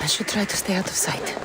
should try to stay out of sight.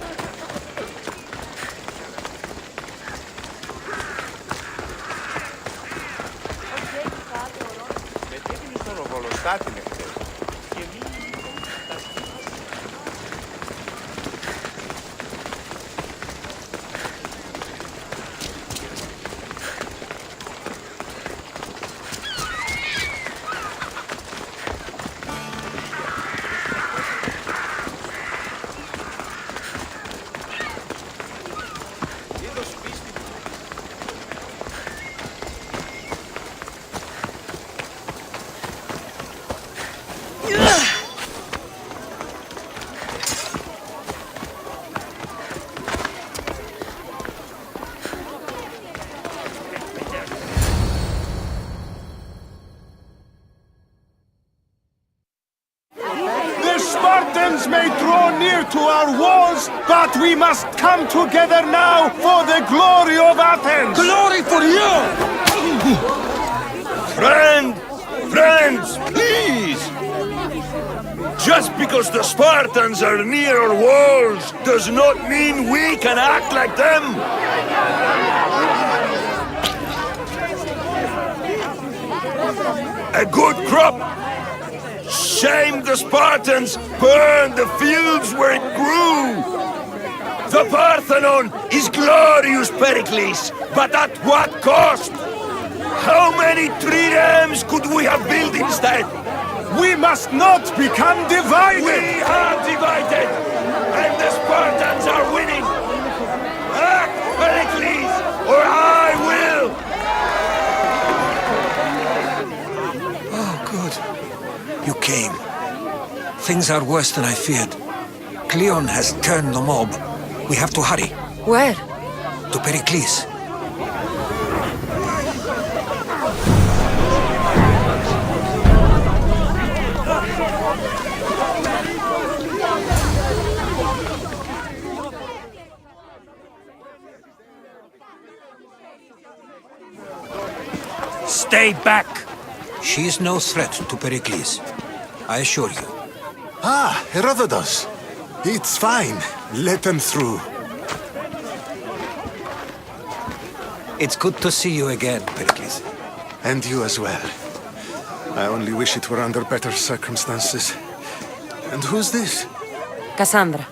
Spartans may draw near to our walls, but we must come together now for the glory of Athens! Glory for you! Friends, please! Just because the Spartans are near our walls does not mean we can act like them! A good crop! Shame the Spartans burned the fields where it grew! The Parthenon is glorious, Pericles, but at what cost? How many triremes could we have built instead? We must not become divided! We are divided! And the Spartans are winning! Act, Pericles, or I will! Oh, good. You came. Things are worse than I feared. Cleon has turned the mob. We have to hurry. Where? To Pericles. Stay back! She is no threat to Pericles. I assure you. Ah, Herodotus. It's fine. Let them through. It's good to see you again, Pericles. And you as well. I only wish it were under better circumstances. And who's this? Cassandra.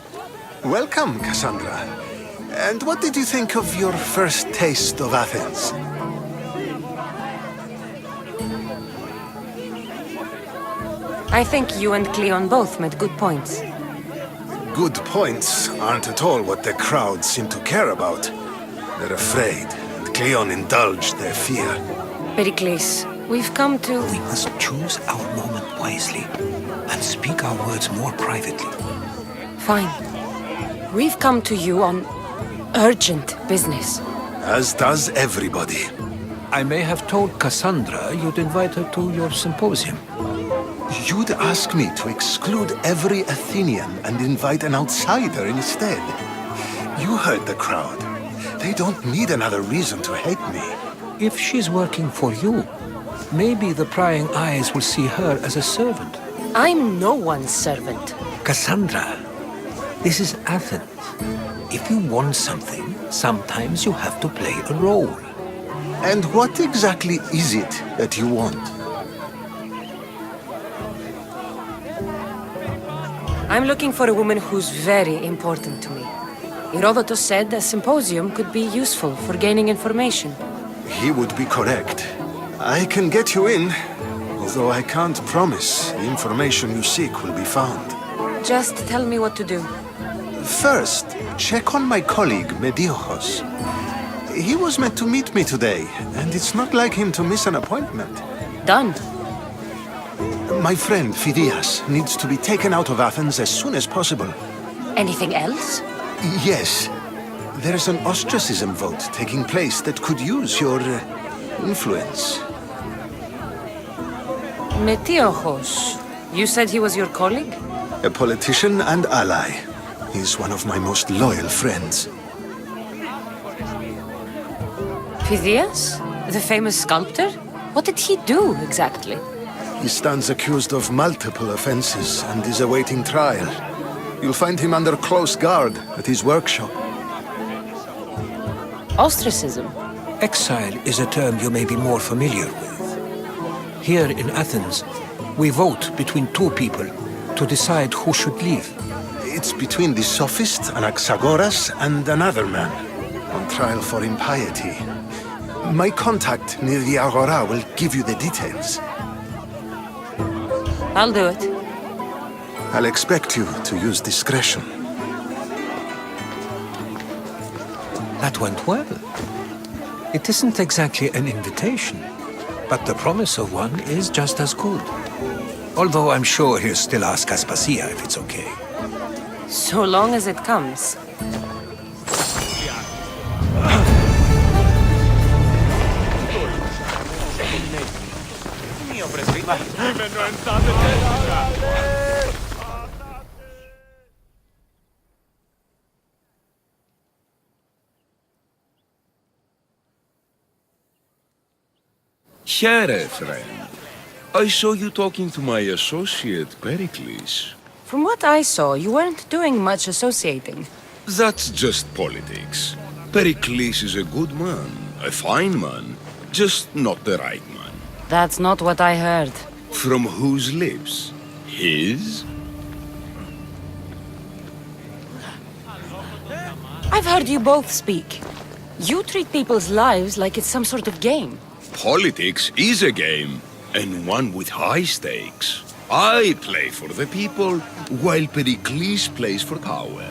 Welcome, Cassandra. And what did you think of your first taste of Athens? I think you and Cleon both made good points. Good points aren't at all what the crowd seem to care about. They're afraid, and Cleon indulged their fear. Pericles, we've come to... We must choose our moment wisely and speak our words more privately. Fine. We've come to you on urgent business. As does everybody. I may have told Cassandra you'd invite her to your symposium. You'd ask me to exclude every Athenian and invite an outsider instead. You heard the crowd. They don't need another reason to hate me. If she's working for you, maybe the prying eyes will see her as a servant. I'm no one's servant. Cassandra, this is Athens. If you want something, sometimes you have to play a role. And what exactly is it that you want? I'm looking for a woman who's very important to me. Herodotus said a symposium could be useful for gaining information. He would be correct. I can get you in, although I can't promise the information you seek will be found. Just tell me what to do. First, check on my colleague, Mediochos. He was meant to meet me today, and it's not like him to miss an appointment. Done. My friend, Phidias, needs to be taken out of Athens as soon as possible. Anything else? Yes. There's an ostracism vote taking place that could use your influence. Metiochos. You said he was your colleague? A politician and ally. He's one of my most loyal friends. Phidias? The famous sculptor? What did he do, exactly? He stands accused of multiple offenses and is awaiting trial. You'll find him under close guard at his workshop. Ostracism? Exile is a term you may be more familiar with. Here in Athens, we vote between two people to decide who should leave. It's between the sophist Anaxagoras and another man, on trial for impiety. My contact near the Agora will give you the details. I'll do it. I'll expect you to use discretion. That went well. It isn't exactly an invitation, but the promise of one is just as good. Although I'm sure he'll still ask Aspasia if it's okay. So long as it comes. Here, friend. I saw you talking to my associate, Pericles. From what I saw, you weren't doing much associating. That's just politics. Pericles is a good man, a fine man, just not the right man. That's not what I heard. From whose lips? His? I've heard you both speak. You treat people's lives like it's some sort of game. Politics is a game, and one with high stakes. I play for the people, while Pericles plays for power.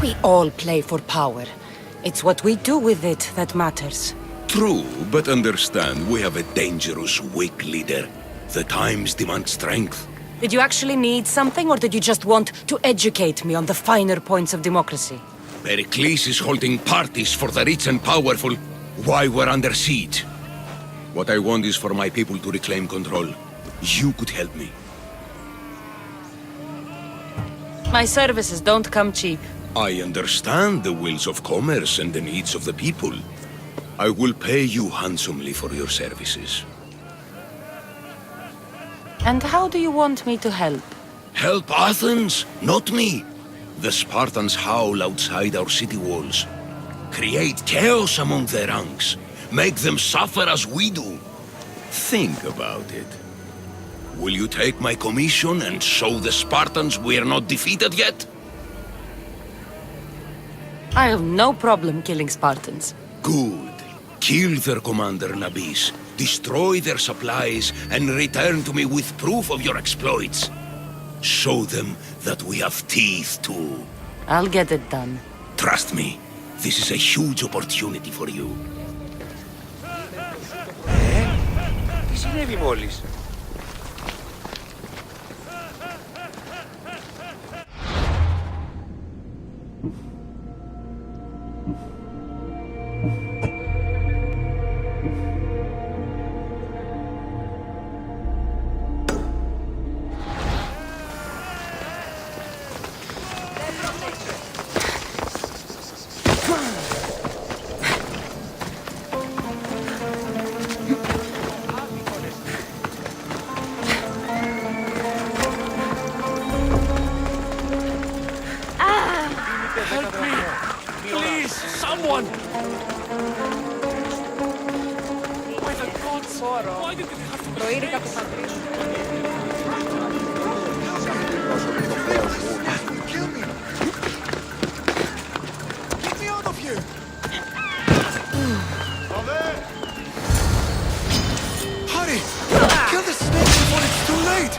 We all play for power. It's what we do with it that matters. True, but understand, we have a dangerous, weak leader. The times demand strength. Did you actually need something, or did you just want to educate me on the finer points of democracy? Pericles is holding parties for the rich and powerful while we're under siege. What I want is for my people to reclaim control. You could help me. My services don't come cheap. I understand the wills of commerce and the needs of the people. I will pay you handsomely for your services. And how do you want me to help? Help Athens, not me. The Spartans howl outside our city walls. Create chaos among their ranks. Make them suffer as we do. Think about it. Will you take my commission and show the Spartans we are not defeated yet? I have no problem killing Spartans. Good. Kill their commander Nabis, destroy their supplies, and return to me with proof of your exploits. Show them that we have teeth too. I'll get it done. Trust me, this is a huge opportunity for you. Τι συνέβη μόλις? Someone! By the gods! Why did it have to kill me? Get me out of here! Hurry! Kill the snake before it's too late!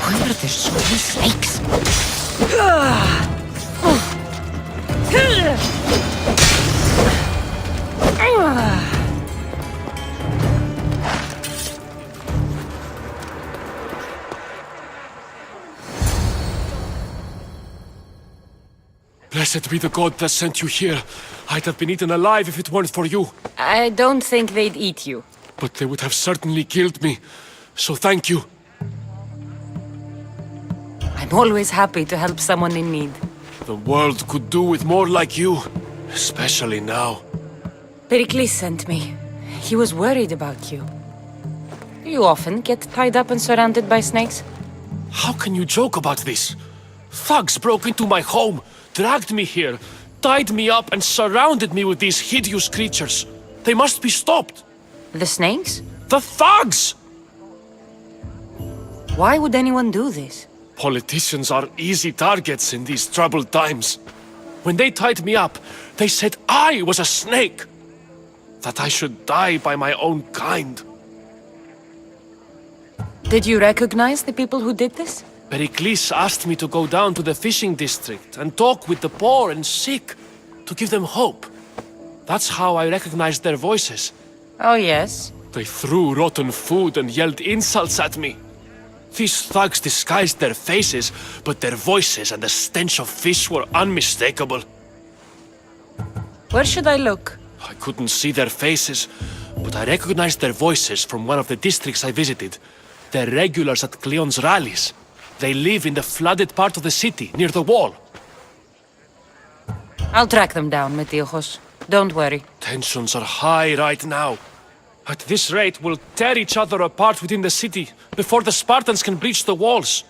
Why are there so many snakes? Blessed be the god that sent you here. I'd have been eaten alive if it weren't for you. I don't think they'd eat you. But they would have certainly killed me. So thank you. I'm always happy to help someone in need. The world could do with more like you. Especially now. Pericles sent me. He was worried about you. You often get tied up and surrounded by snakes? How can you joke about this? Thugs broke into my home, dragged me here, tied me up and surrounded me with these hideous creatures. They must be stopped. The snakes? The thugs! Why would anyone do this? Politicians are easy targets in these troubled times. When they tied me up, they said I was a snake. That I should die by my own kind. Did you recognize the people who did this? Pericles asked me to go down to the fishing district and talk with the poor and sick, to give them hope. That's how I recognized their voices. Oh, yes. They threw rotten food and yelled insults at me. These thugs disguised their faces, but their voices and the stench of fish were unmistakable. Where should I look? I couldn't see their faces, but I recognized their voices from one of the districts I visited. They're regulars at Cleon's rallies. They live in the flooded part of the city, near the wall. I'll track them down, Metiojos. Don't worry. Tensions are high right now. At this rate, we'll tear each other apart within the city before the Spartans can breach the walls.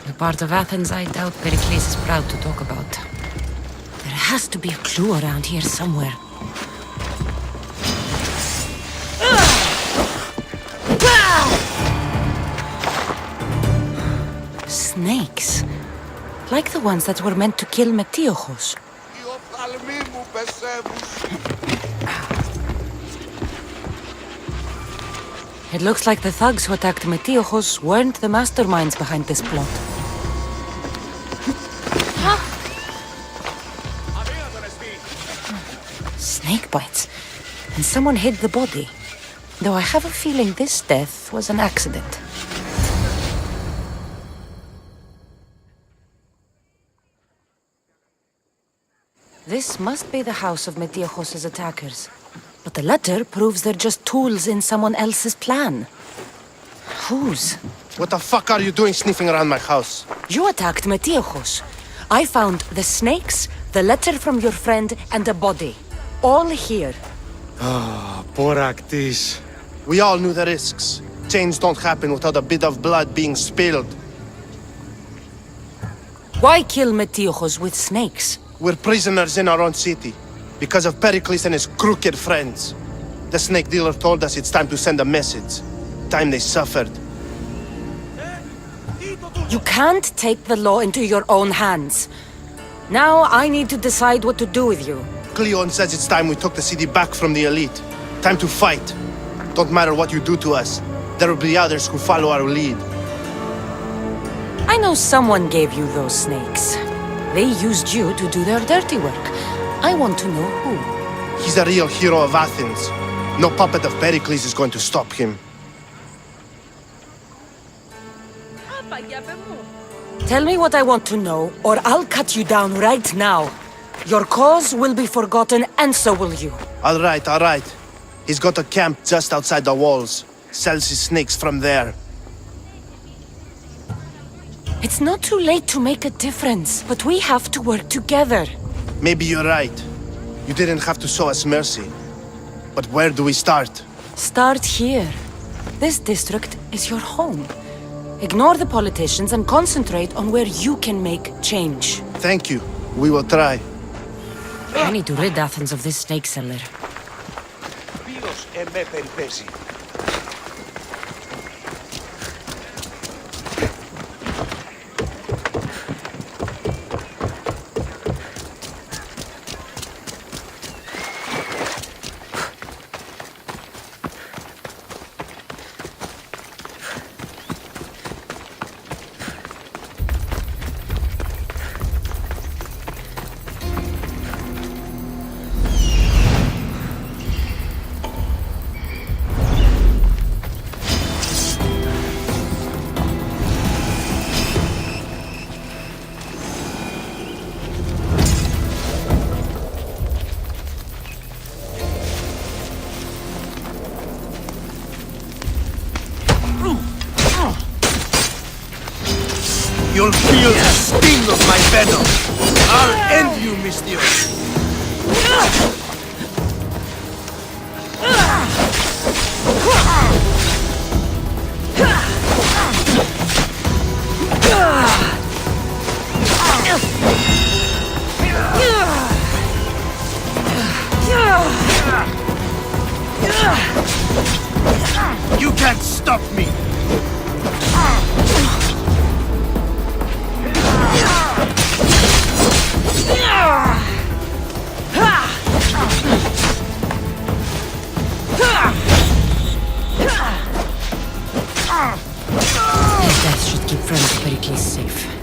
The part of Athens I doubt Pericles is proud to talk about. There has to be a clue around here somewhere. Snakes. Like the ones that were meant to kill Metiojos. It looks like the thugs who attacked Metiojos weren't the masterminds behind this plot. Snake bites. And someone hid the body. Though I have a feeling this death was an accident. This must be the house of Metiojos' attackers. But the letter proves they're just tools in someone else's plan. Whose? What the fuck are you doing sniffing around my house? You attacked Metiojos. I found the snakes, the letter from your friend, and a body. All here. Boraktis. We all knew the risks. Change don't happen without a bit of blood being spilled. Why kill Metiojos with snakes? We're prisoners in our own city, because of Pericles and his crooked friends. The snake dealer told us it's time to send a message. Time they suffered. You can't take the law into your own hands. Now I need to decide what to do with you. Cleon says it's time we took the city back from the elite. Time to fight. Don't matter what you do to us. There will be others who follow our lead. I know someone gave you those snakes. They used you to do their dirty work. I want to know who. He's a real hero of Athens. No puppet of Pericles is going to stop him. Tell me what I want to know, or I'll cut you down right now. Your cause will be forgotten, and so will you. All right. He's got a camp just outside the walls. Sells his snakes from there. It's not too late to make a difference, but we have to work together. Maybe you're right. You didn't have to show us mercy. But where do we start? Start here. This district is your home. Ignore the politicians and concentrate on where you can make change. Thank you. We will try. I need to rid Athens of this snake seller. Ποιος εμέ περιπέσει. You'll feel the sting of my venom! I'll end you, Mistios! You can't stop me! His death should keep friends of Pericles safe.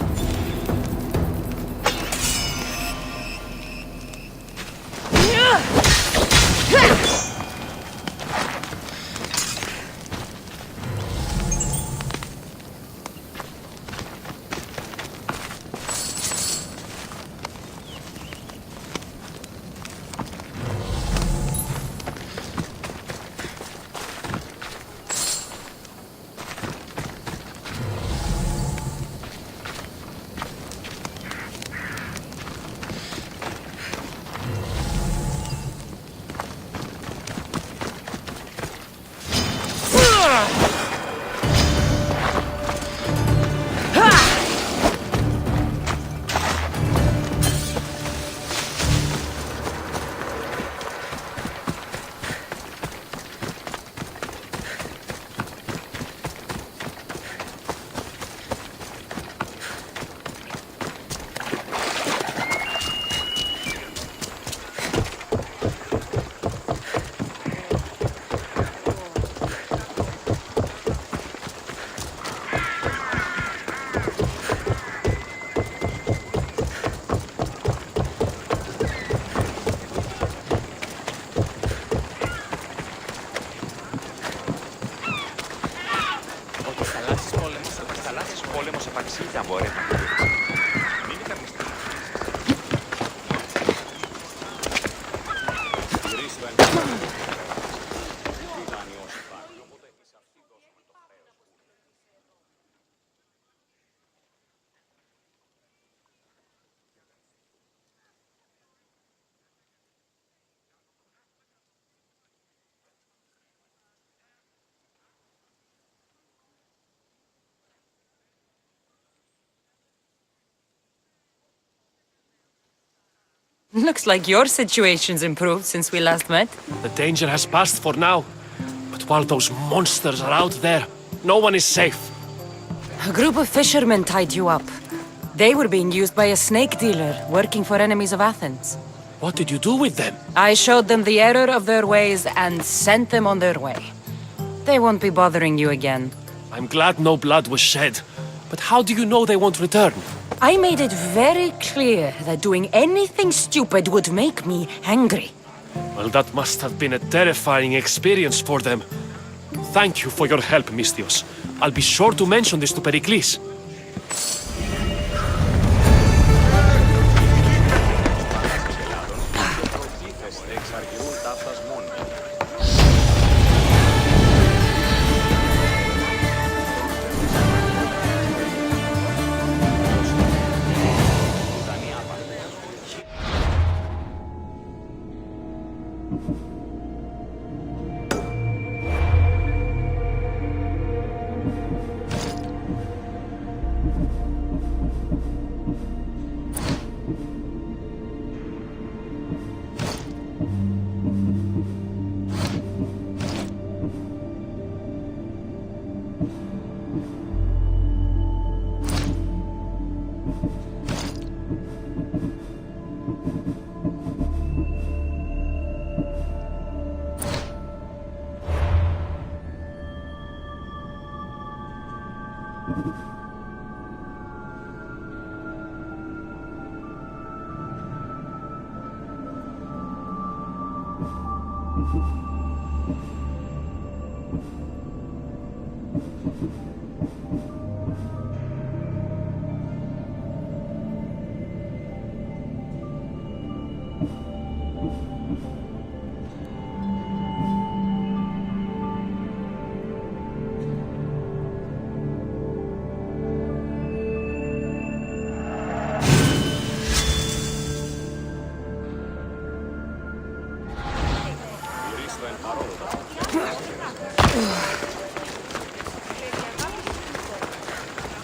Looks like your situation's improved since we last met. The danger has passed for now. But while those monsters are out there, no one is safe. A group of fishermen tied you up. They were being used by a snake dealer working for enemies of Athens. What did you do with them? I showed them the error of their ways and sent them on their way. They won't be bothering you again. I'm glad no blood was shed. But how do you know they won't return? I made it very clear that doing anything stupid would make me angry. Well, that must have been a terrifying experience for them. Thank you for your help, Mistios. I'll be sure to mention this to Pericles.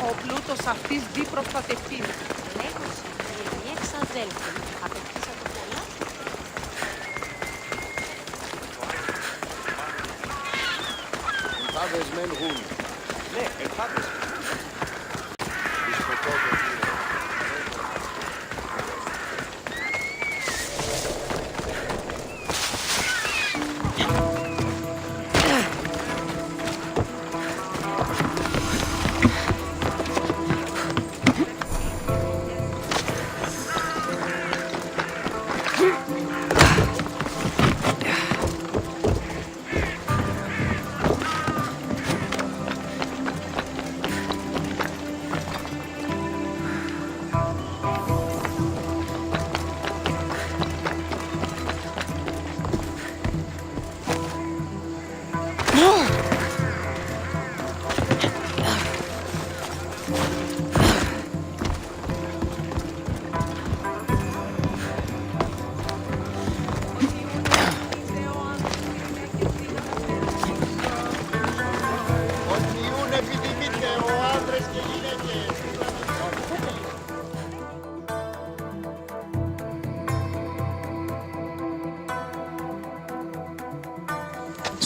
Ο πλούτος αυτής δι προστατευτεί. Λέγος, οι εξαδέλφοι απεκτήσατε πολλά. Εμφάδες μεν γουν. Ναι, εμφάδες.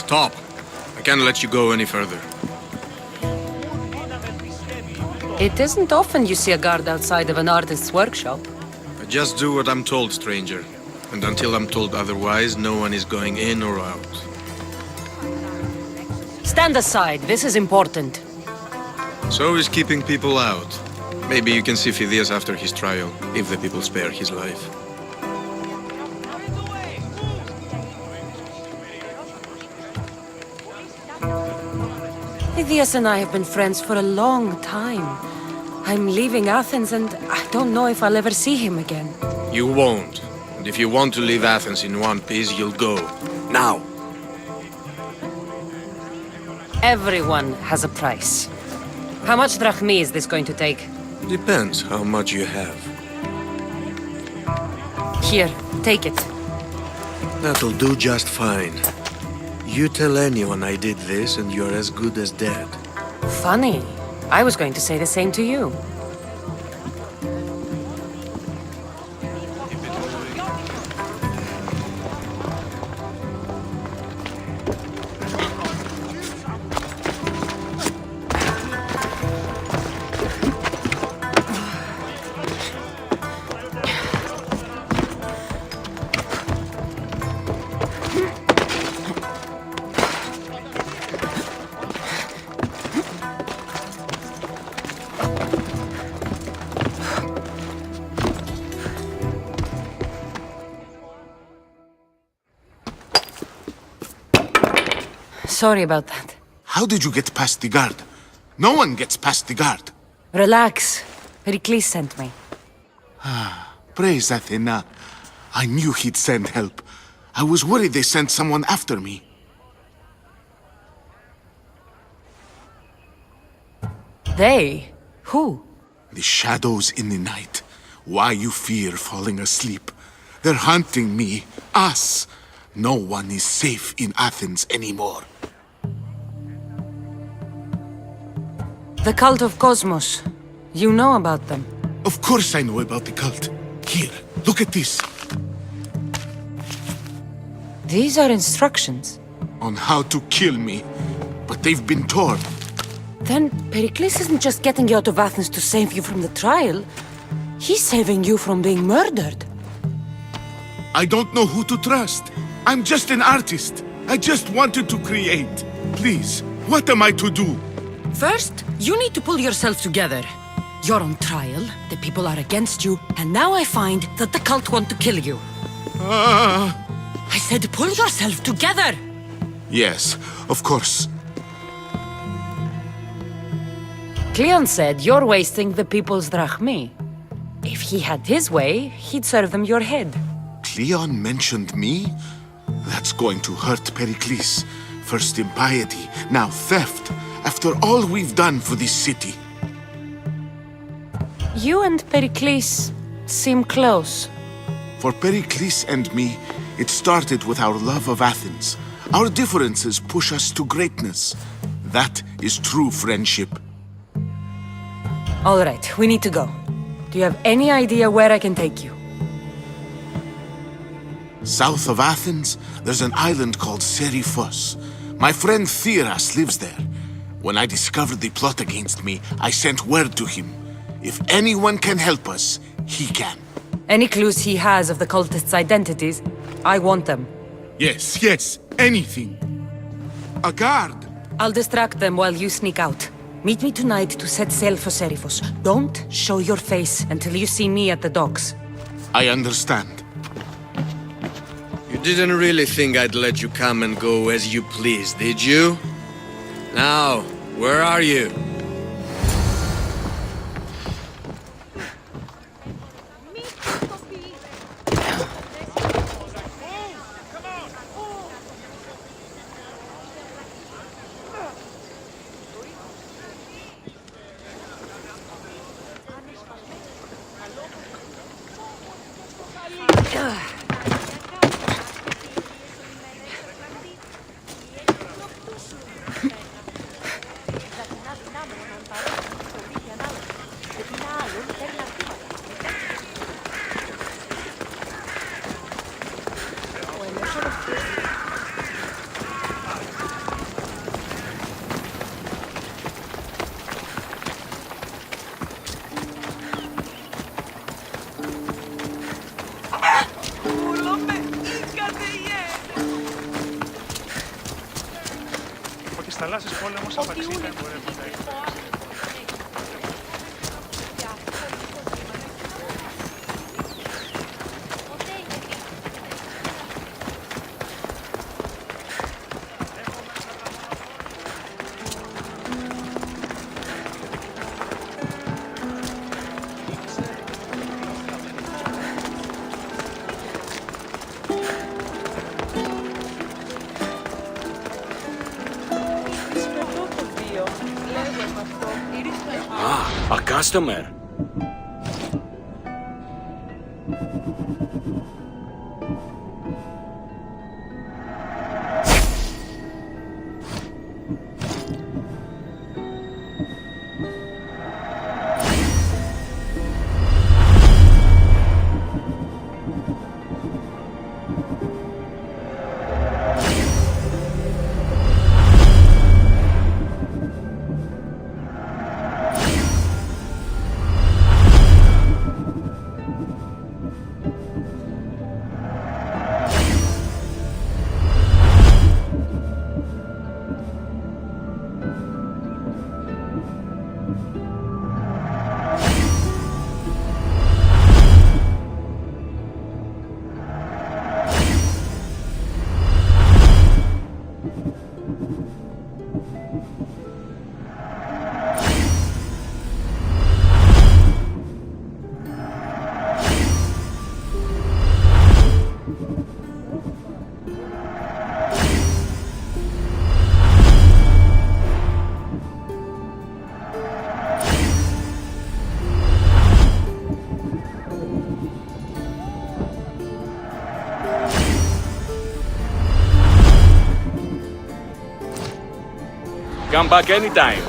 Stop! I can't let you go any further. It isn't often you see a guard outside of an artist's workshop. I just do what I'm told, stranger. And until I'm told otherwise, no one is going in or out. Stand aside, this is important. So is keeping people out. Maybe you can see Phidias after his trial, if the people spare his life. Phidias and I have been friends for a long time. I'm leaving Athens and I don't know if I'll ever see him again. You won't. And if you want to leave Athens in one piece, you'll go. Now! Everyone has a price. How much drachmi is this going to take? Depends how much you have. Here, take it. That'll do just fine. You tell anyone I did this and you're as good as dead. Funny. I was going to say the same to you. Sorry about that. How did you get past the guard? No one gets past the guard. Relax. Pericles sent me. Praise Athena. I knew he'd send help. I was worried they sent someone after me. They? Who? The shadows in the night. Why you fear falling asleep? They're hunting me. Us. No one is safe in Athens anymore. The cult of Cosmos. You know about them. Of course I know about the cult. Here, look at this. These are instructions. On how to kill me. But they've been torn. Then Pericles isn't just getting you out of Athens to save you from the trial. He's saving you from being murdered. I don't know who to trust. I'm just an artist. I just wanted to create. Please, what am I to do? First, you need to pull yourself together. You're on trial, the people are against you, and now I find that the cult want to kill you. I said pull yourself together! Yes, of course. Cleon said you're wasting the people's drachmi. If he had his way, he'd serve them your head. Cleon mentioned me? That's going to hurt Pericles. First impiety, now theft. After all we've done for this city. You and Pericles seem close. For Pericles and me, it started with our love of Athens. Our differences push us to greatness. That is true friendship. All right, we need to go. Do you have any idea where I can take you? South of Athens, there's an island called Seriphos. My friend Theras lives there. When I discovered the plot against me, I sent word to him. If anyone can help us, he can. Any clues he has of the cultists' identities? I want them. Yes, anything. A guard. I'll distract them while you sneak out. Meet me tonight to set sail for Seriphos. Don't show your face until you see me at the docks. I understand. You didn't really think I'd let you come and go as you please, did you? Now, where are you? θαλάσσης πόλεμος απαξίτα εμπορεύματα. A customer. Come back anytime.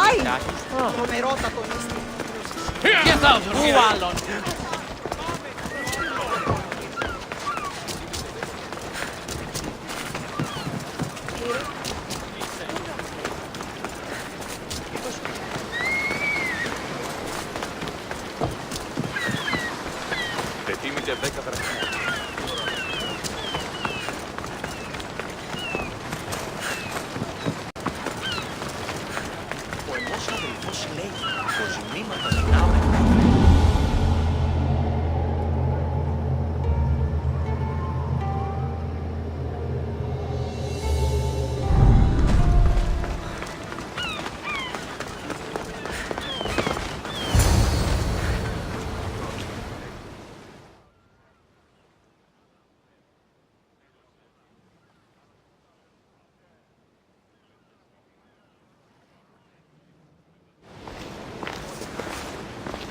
Ai! Τρομερότατο νησί. Πού άλλον. Πετύμητε 10 δραχμές.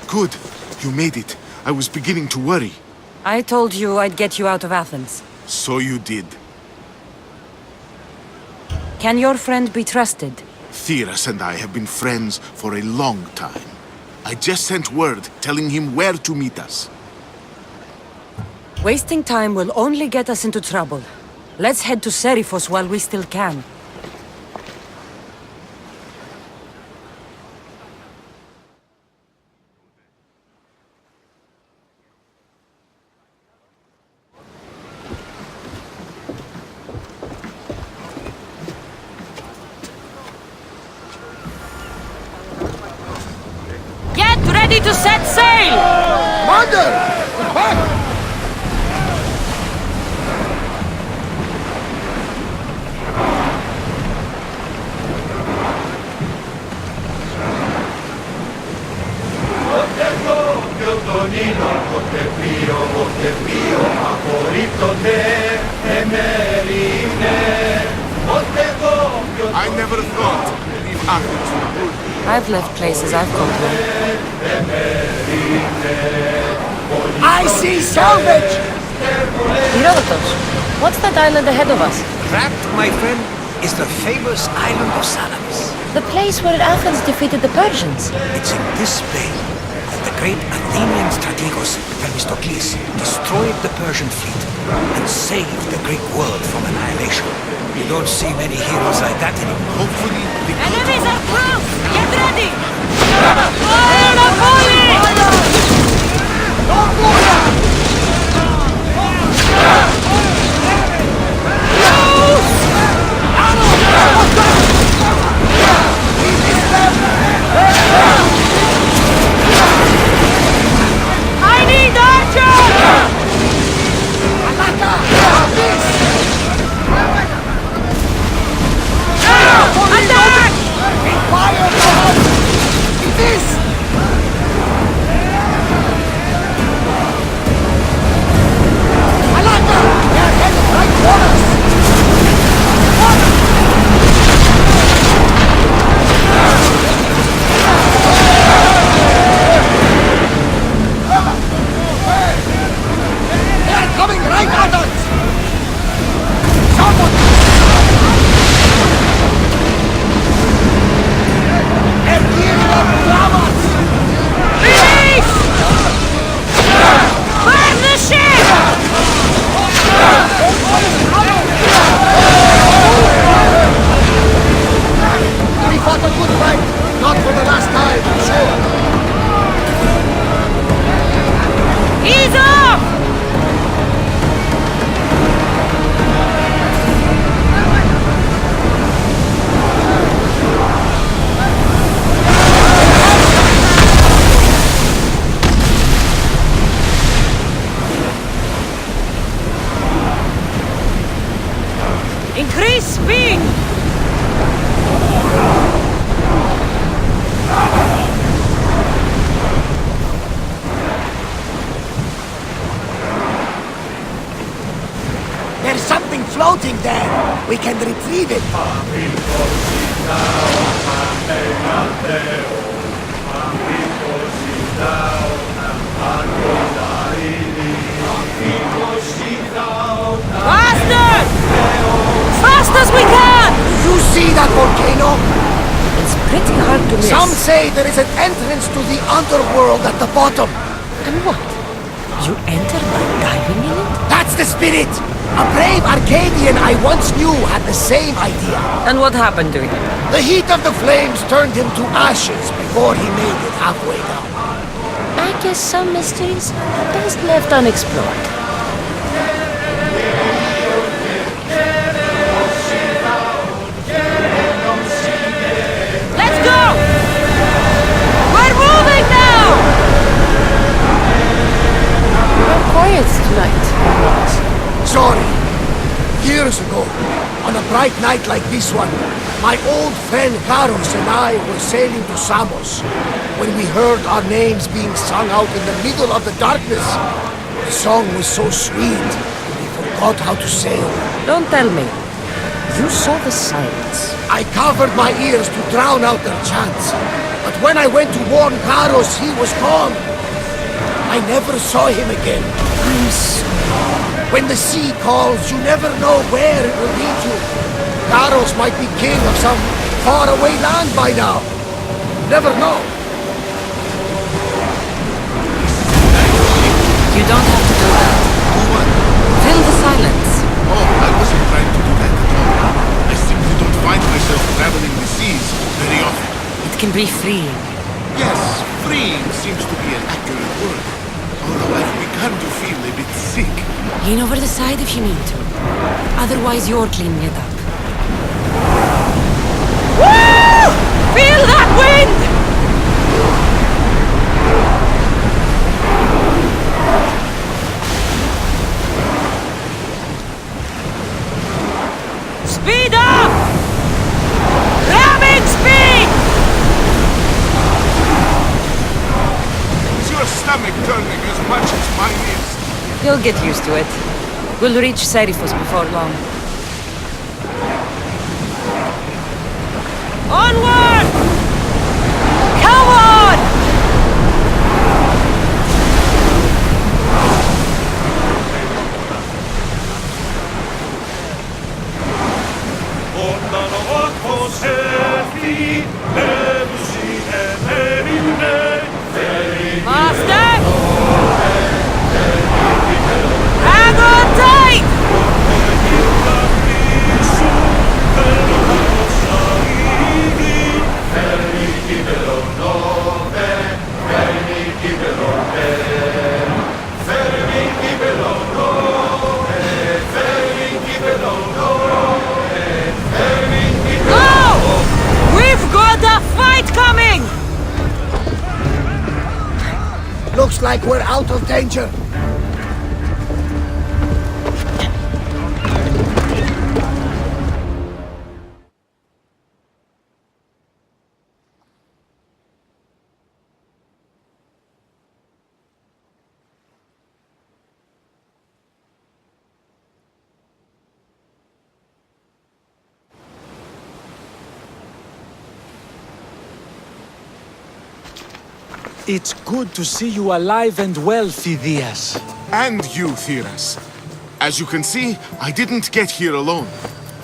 Good. You made it. I was beginning to worry. I told you I'd get you out of Athens. So you did. Can your friend be trusted? Theras and I have been friends for a long time. I just sent word telling him where to meet us. Wasting time will only get us into trouble. Let's head to Seriphos while we still can. Get ready to set sail! Mother! I never thought to leave Athens would. I've left places I've called home. I see salvage! Herodotus, what's that island ahead of us? That, my friend, is the famous island of Salamis. The place where Athens defeated the Persians. It's in this bay that the great Athenian strategos Themistocles destroyed the Persian fleet and saved the Greek world from annihilation. You don't see many heroes like that anymore. Hopefully, the Enemies are close! Get ready! Fire the volley! I need archers! Attack! Fire the It is! Alaka! They're headed right for us! They're coming right at us! Someone! They're here to grab us! Release! Burn the ship! We fought a good fight, not for the last time, I'm sure. Ease off! Increase speed! There's something floating there. We can retrieve it. Faster! Fast as we can! You see that volcano? It's pretty hard to miss. Some say there is an entrance to the underworld at the bottom. And what? You enter by diving in it? That's the spirit! A brave Arcadian I once knew had the same idea. And what happened to him? The heat of the flames turned him to ashes before he made it halfway down. I guess some mysteries are best left unexplored. Let's go! We're moving now! You're quiet tonight. Sorry. Years ago, on a bright night like this one, my old friend Karos and I were sailing to Samos when we heard our names being sung out in the middle of the darkness. The song was so sweet, we forgot how to sail. Don't tell me. You saw the silence. I covered my ears to drown out their chants. But when I went to warn Karos, he was gone. I never saw him again. I'm so... When the sea calls, you never know where it will lead you. Garros might be king of some faraway land by now. Never know. You don't have to do that. Do what? Fill the silence. Oh, I wasn't trying to do that at all. I simply don't find myself traveling the seas very often. It can be freeing. Yes, freeing seems to be an accurate word. Although I've begun to feel a bit sick. Lean over the side if you need to. Otherwise, you're cleaning it up. Woo! Feel that wind! Speed up! Ramming speed! Is your stomach turning as much as mine is? You'll get used to it. We'll reach Serifos before long. Onward! Come on! Master! Hang on tight! Go! We've got a fight coming! Looks like we're out of danger. It's good to see you alive and well, Phidias. And you, Theras. As you can see, I didn't get here alone.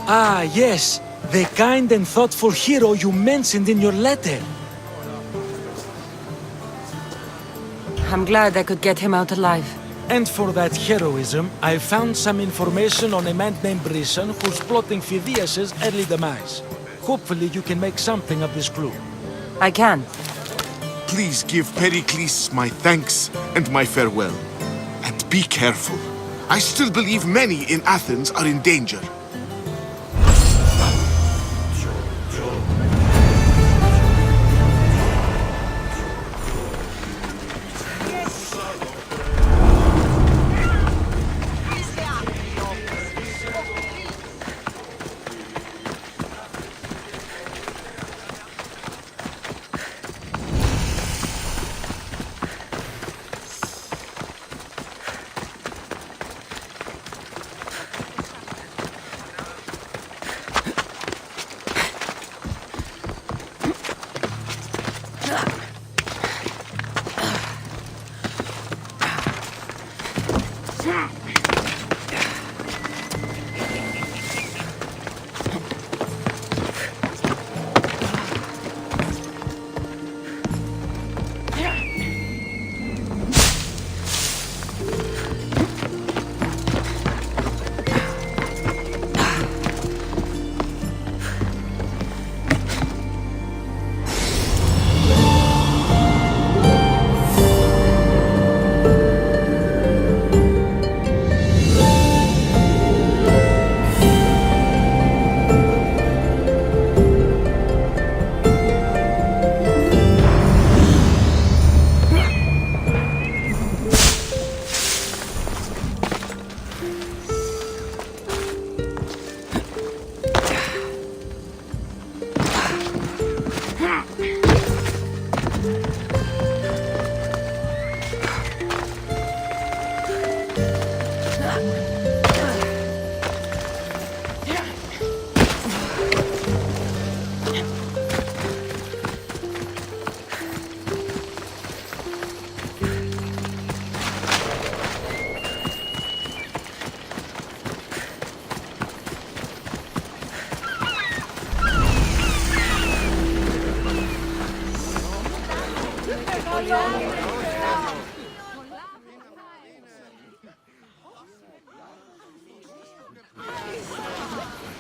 Ah, yes. The kind and thoughtful hero you mentioned in your letter. I'm glad I could get him out alive. And for that heroism, I found some information on a man named Brisson who's plotting Phidias' early demise. Hopefully you can make something of this clue. I can. Please give Pericles my thanks and my farewell. And be careful. I still believe many in Athens are in danger.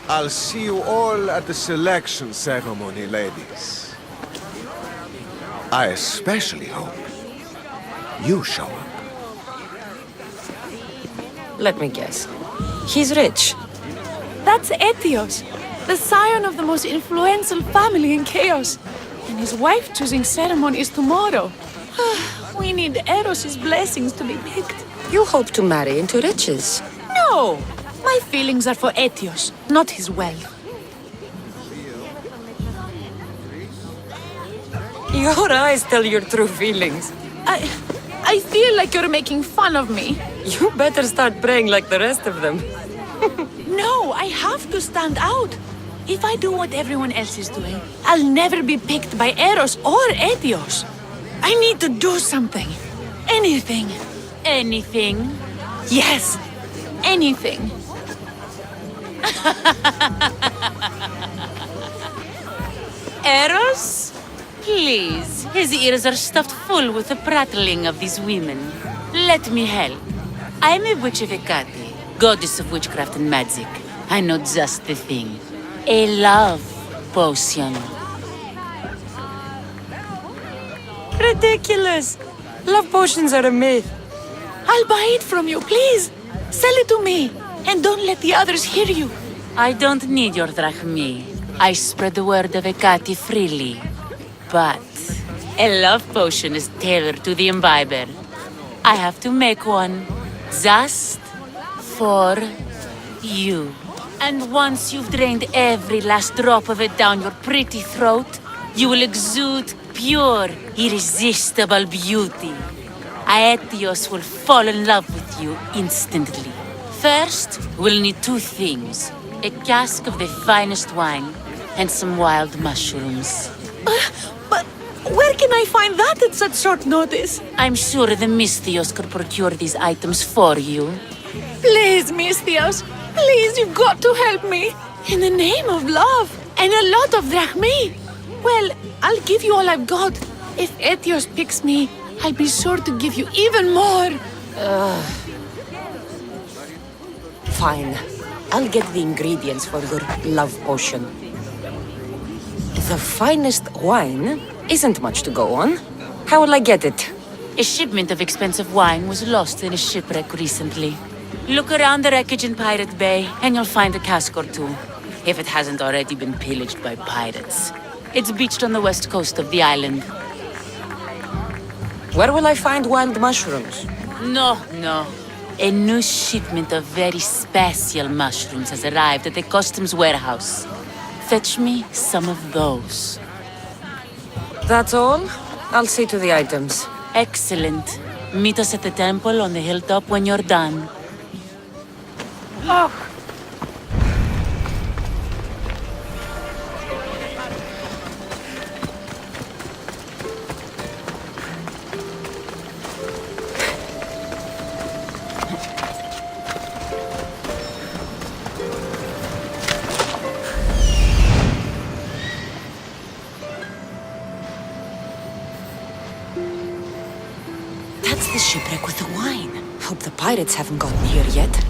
I'll see you all at the selection ceremony, ladies. I especially hope you show up. Let me guess. He's rich. That's Etios, the scion of the most influential family in Chaos. And his wife-choosing ceremony is tomorrow. We need Eros's blessings to be picked. You hope to marry into riches. No! My feelings are for Etios, not his wealth. Your eyes tell your true feelings. I feel like you're making fun of me. You better start praying like the rest of them. No, I have to stand out. If I do what everyone else is doing, I'll never be picked by Eros or Etios. I need to do something. Anything. Anything? Yes, anything. Eros? Please, his ears are stuffed full with the prattling of these women. Let me help. I'm a witch of Hecate, goddess of witchcraft and magic. I know just the thing. A love potion. Ridiculous! Love potions are a myth. I'll buy it from you, please. Sell it to me, and don't let the others hear you. I don't need your drachmi. I spread the word of Hecate freely. But a love potion is tailored to the imbiber. I have to make one just for you. And once you've drained every last drop of it down your pretty throat, you will exude pure, irresistible beauty. Aetios will fall in love with you instantly. First, we'll need two things. A cask of the finest wine and some wild mushrooms. But where can I find that at such short notice? I'm sure the Mystios could procure these items for you. Please, Mystios. Please, you've got to help me. In the name of love. And a lot of drachmi. Well, I'll give you all I've got. If Etios picks me, I'll be sure to give you even more. Fine. I'll get the ingredients for your love potion. The finest wine isn't much to go on. How will I get it? A shipment of expensive wine was lost in a shipwreck recently. Look around the wreckage in Pirate Bay, and you'll find a cask or two, if it hasn't already been pillaged by pirates. It's beached on the west coast of the island. Where will I find wild mushrooms? No. A new shipment of very special mushrooms has arrived at the customs warehouse. Fetch me some of those. That's all? I'll see to the items. Excellent. Meet us at the temple on the hilltop when you're done. Oh. That's the shipwreck with the wine. Hope the pirates haven't gotten here yet.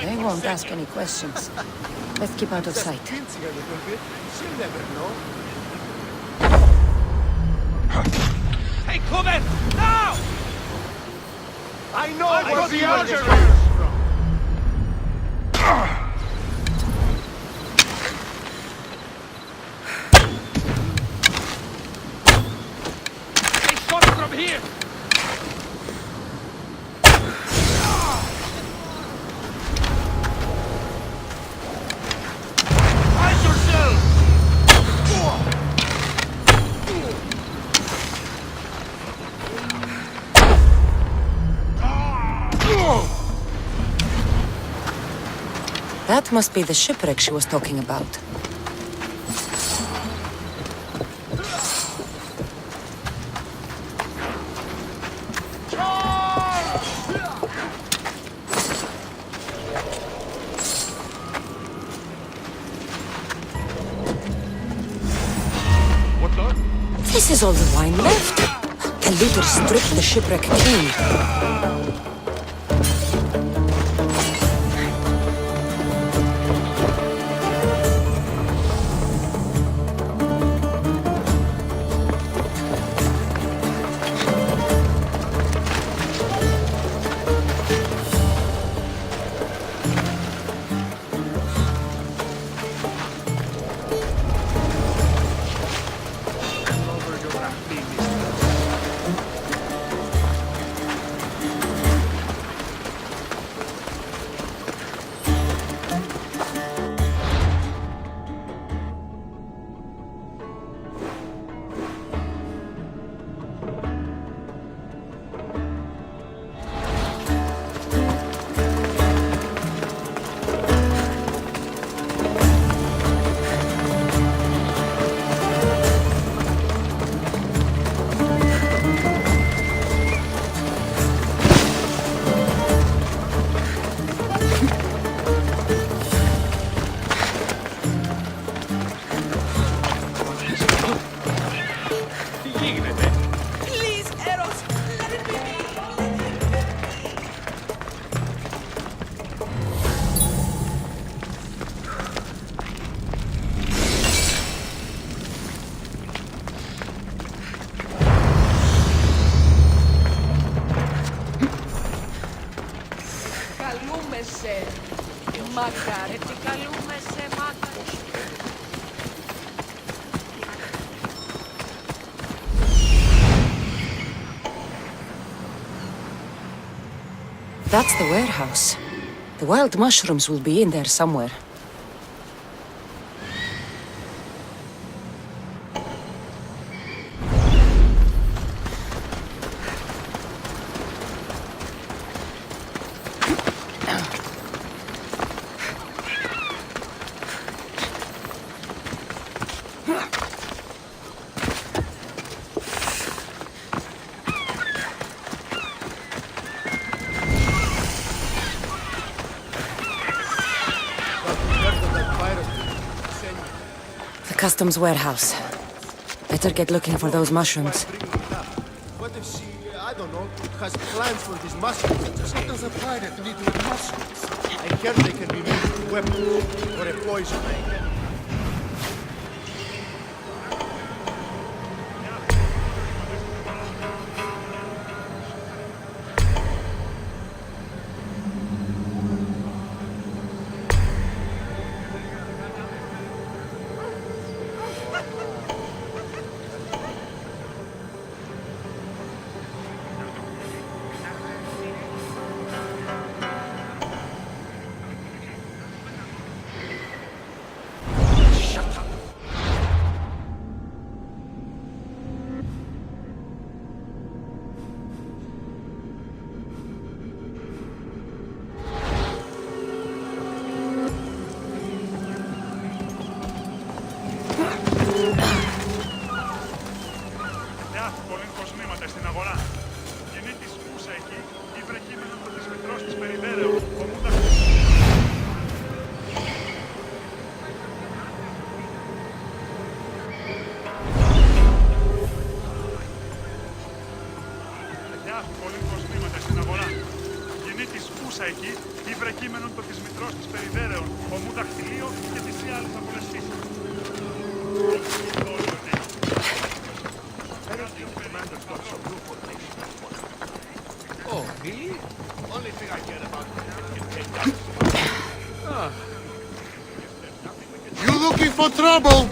They won't ask any questions. Let's keep out of sight. Hey, Corbin! Now! I know where the others They shot from here! Hide yourself! That must be the shipwreck she was talking about. This is all the wine left. The looters stripped the shipwreck clean. That's the warehouse. The wild mushrooms will be in there somewhere. Customs warehouse. Better get looking for those mushrooms. What if she, I don't know, has plans for these mushrooms? What does a pirate need with mushrooms? I hear they can be made into weapons or a poison. You looking for trouble?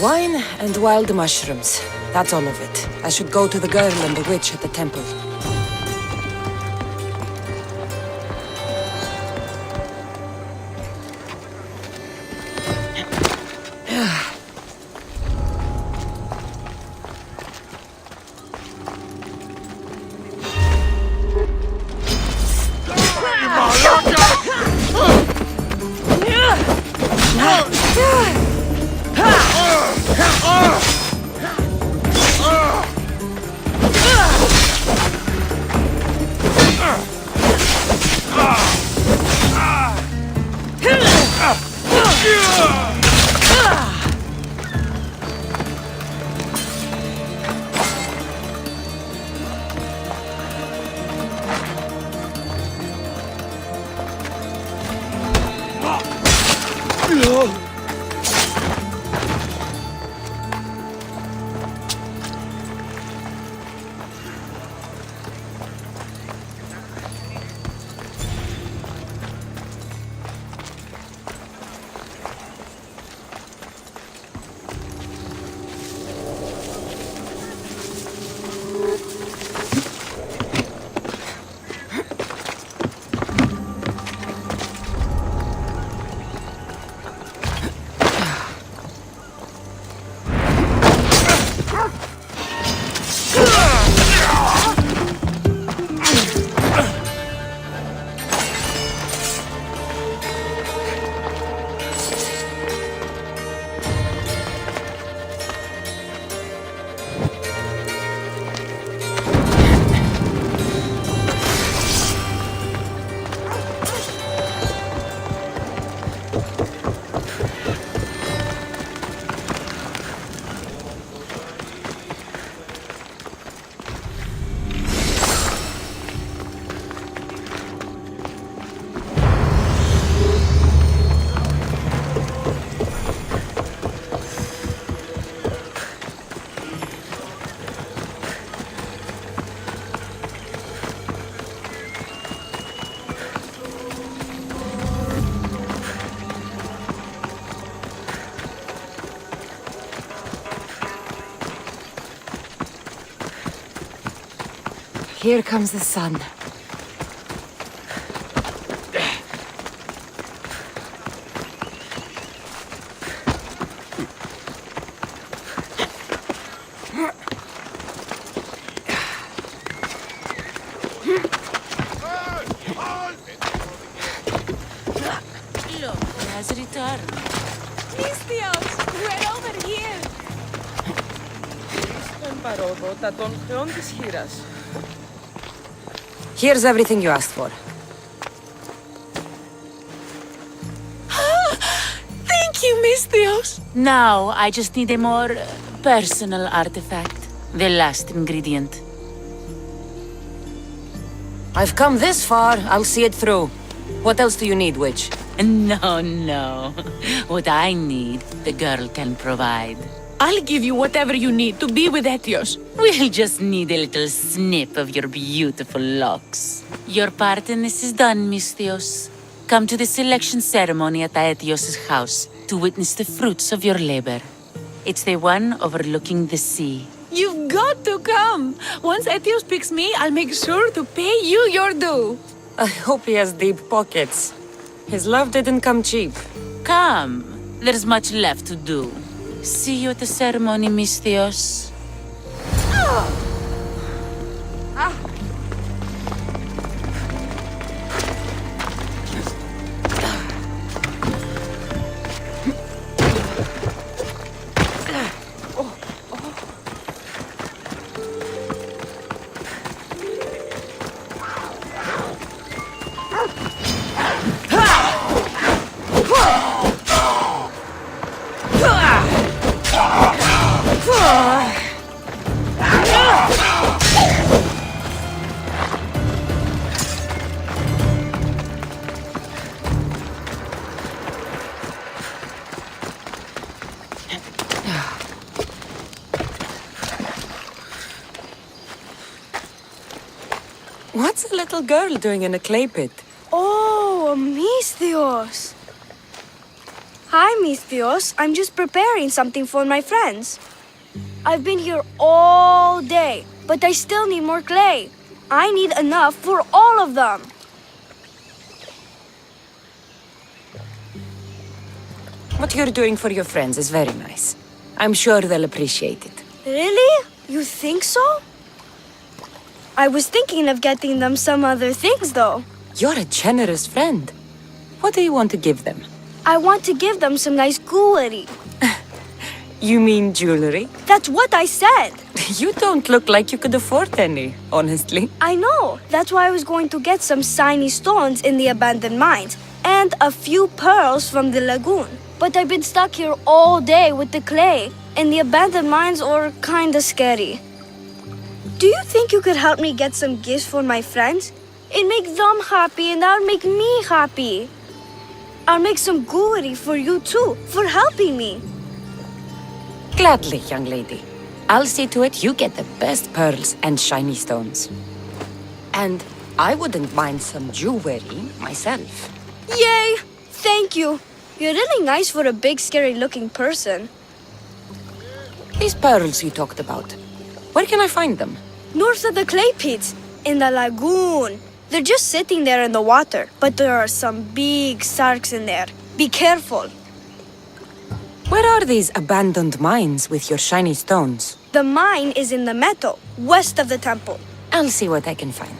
Wine and wild mushrooms. That's all of it. I should go to the girl and the witch at the temple. Here comes the sun. Look, he has returned. Misthios, we're over here. Here's everything you asked for. Thank you, Misthios. Now, I just need a more personal artifact. The last ingredient. I've come this far, I'll see it through. What else do you need, witch? No, no. What I need, the girl can provide. I'll give you whatever you need to be with Etios. We'll just need a little snip of your beautiful locks. Your part in this is done, Misthios. Come to the selection ceremony at Aetios' house to witness the fruits of your labor. It's the one overlooking the sea. You've got to come. Once Etios picks me, I'll make sure to pay you your due. I hope he has deep pockets. His love didn't come cheap. Come. There's much left to do. See you at the ceremony, Misthios. What's a little girl doing in a clay pit? Oh, Misthios. Hi, Misthios. I'm just preparing something for my friends. I've been here all day, but I still need more clay. I need enough for all of them. What you're doing for your friends is very nice. I'm sure they'll appreciate it. Really? You think so? I was thinking of getting them some other things, though. You're a generous friend. What do you want to give them? I want to give them some nice jewelry. You mean jewelry? That's what I said. You don't look like you could afford any, honestly. I know. That's why I was going to get some shiny stones in the abandoned mines and a few pearls from the lagoon. But I've been stuck here all day with the clay, and the abandoned mines are kinda scary. Do you think you could help me get some gifts for my friends? It makes them happy and that'll make me happy. I'll make some jewelry for you too, for helping me. Gladly, young lady. I'll see to it you get the best pearls and shiny stones. And I wouldn't mind some jewelry myself. Yay! Thank you. You're really nice for a big, scary-looking person. These pearls you talked about, where can I find them? North of the clay pits, in the lagoon. They're just sitting there in the water, but there are some big sharks in there. Be careful. Where are these abandoned mines with your shiny stones? The mine is in the meadow, west of the temple. I'll see what I can find.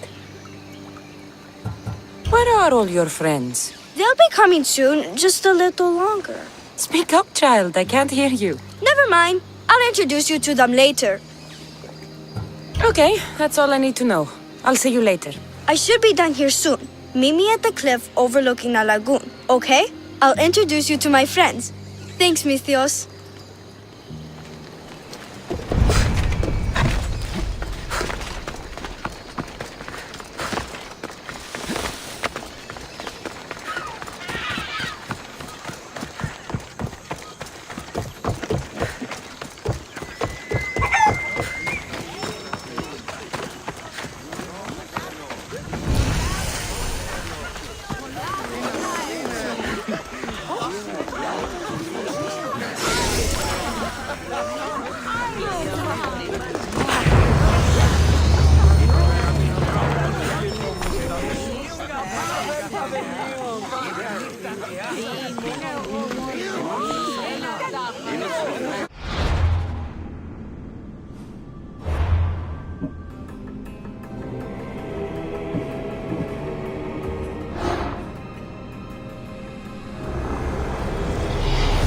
Where are all your friends? They'll be coming soon, just a little longer. Speak up, child. I can't hear you. Never mind. I'll introduce you to them later. Okay, that's all I need to know. I'll see you later. I should be done here soon. Meet me at the cliff overlooking the lagoon, okay? I'll introduce you to my friends. Thanks, Misthios.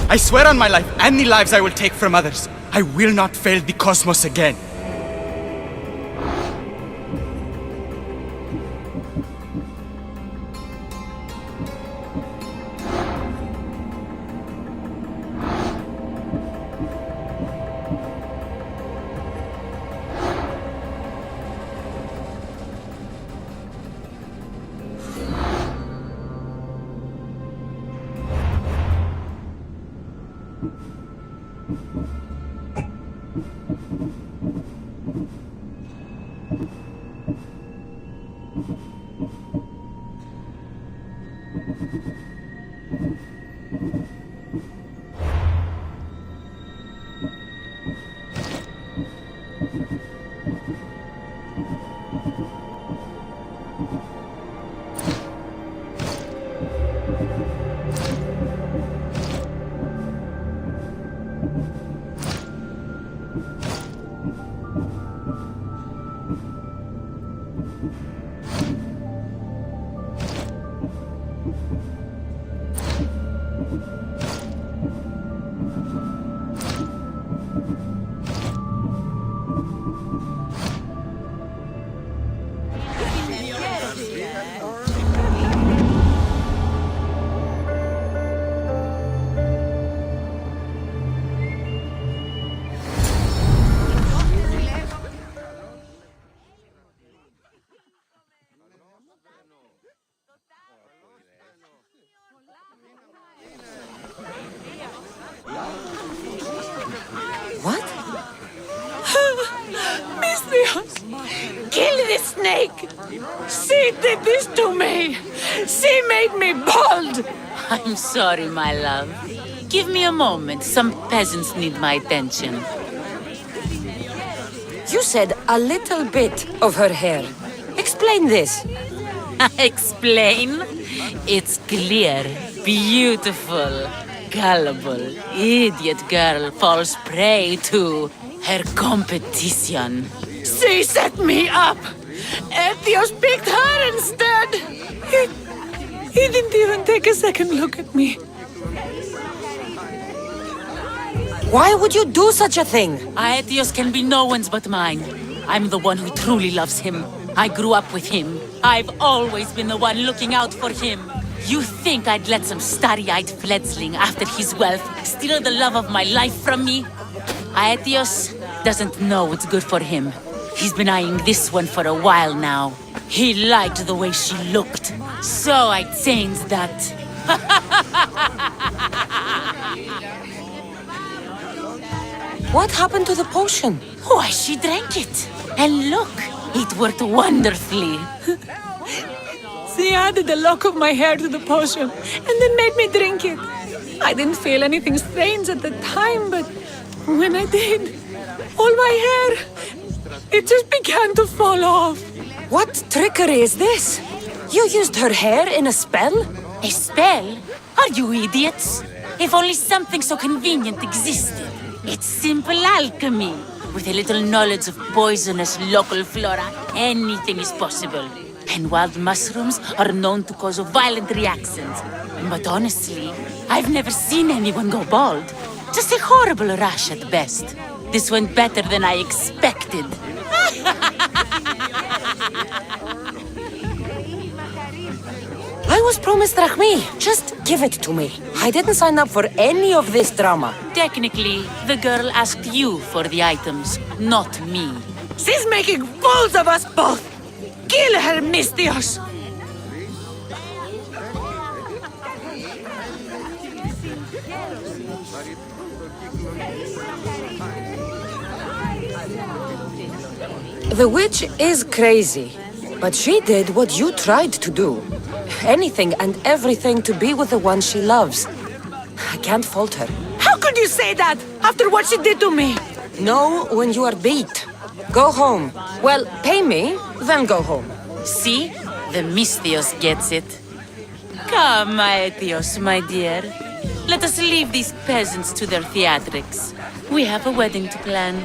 I swear on my life and the lives I will take from others, I will not fail the cosmos again. What? Misthios! Kill the snake! She did this to me! She made me bald! I'm sorry, my love. Give me a moment. Some peasants need my attention. You said a little bit of her hair. Explain this. Explain? It's clear, beautiful, gullible, idiot girl falls prey to her competition. She set me up! Ethios picked her instead! He didn't even take a second look at me. Why would you do such a thing? Aetios can be no one's but mine. I'm the one who truly loves him. I grew up with him. I've always been the one looking out for him. You think I'd let some starry-eyed fledgling after his wealth steal the love of my life from me? Aetios doesn't know what's good for him. He's been eyeing this one for a while now. He liked the way she looked, so I changed that. What happened to the potion? Why, she drank it. And look, it worked wonderfully. She added a lock of my hair to the potion and then made me drink it. I didn't feel anything strange at the time, but when I did, all my hair, it just began to fall off. What trickery is this? You used her hair in a spell? A spell? Are you idiots? If only something so convenient existed. It's simple alchemy. With a little knowledge of poisonous local flora, anything is possible. And wild mushrooms are known to cause violent reactions. But honestly, I've never seen anyone go bald. Just a horrible rash at best. This went better than I expected. I was promised drachmi. Just give it to me. I didn't sign up for any of this drama. Technically, the girl asked you for the items, not me. She's making fools of us both! Kill her, Mistios! The witch is crazy, but she did what you tried to do. Anything and everything to be with the one she loves. I can't fault her. How could you say that after what she did to me? Know when you are beat. Go home. Well, pay me, then go home. See? The Mistios gets it. Come, Aetios, my dear. Let us leave these peasants to their theatrics. We have a wedding to plan.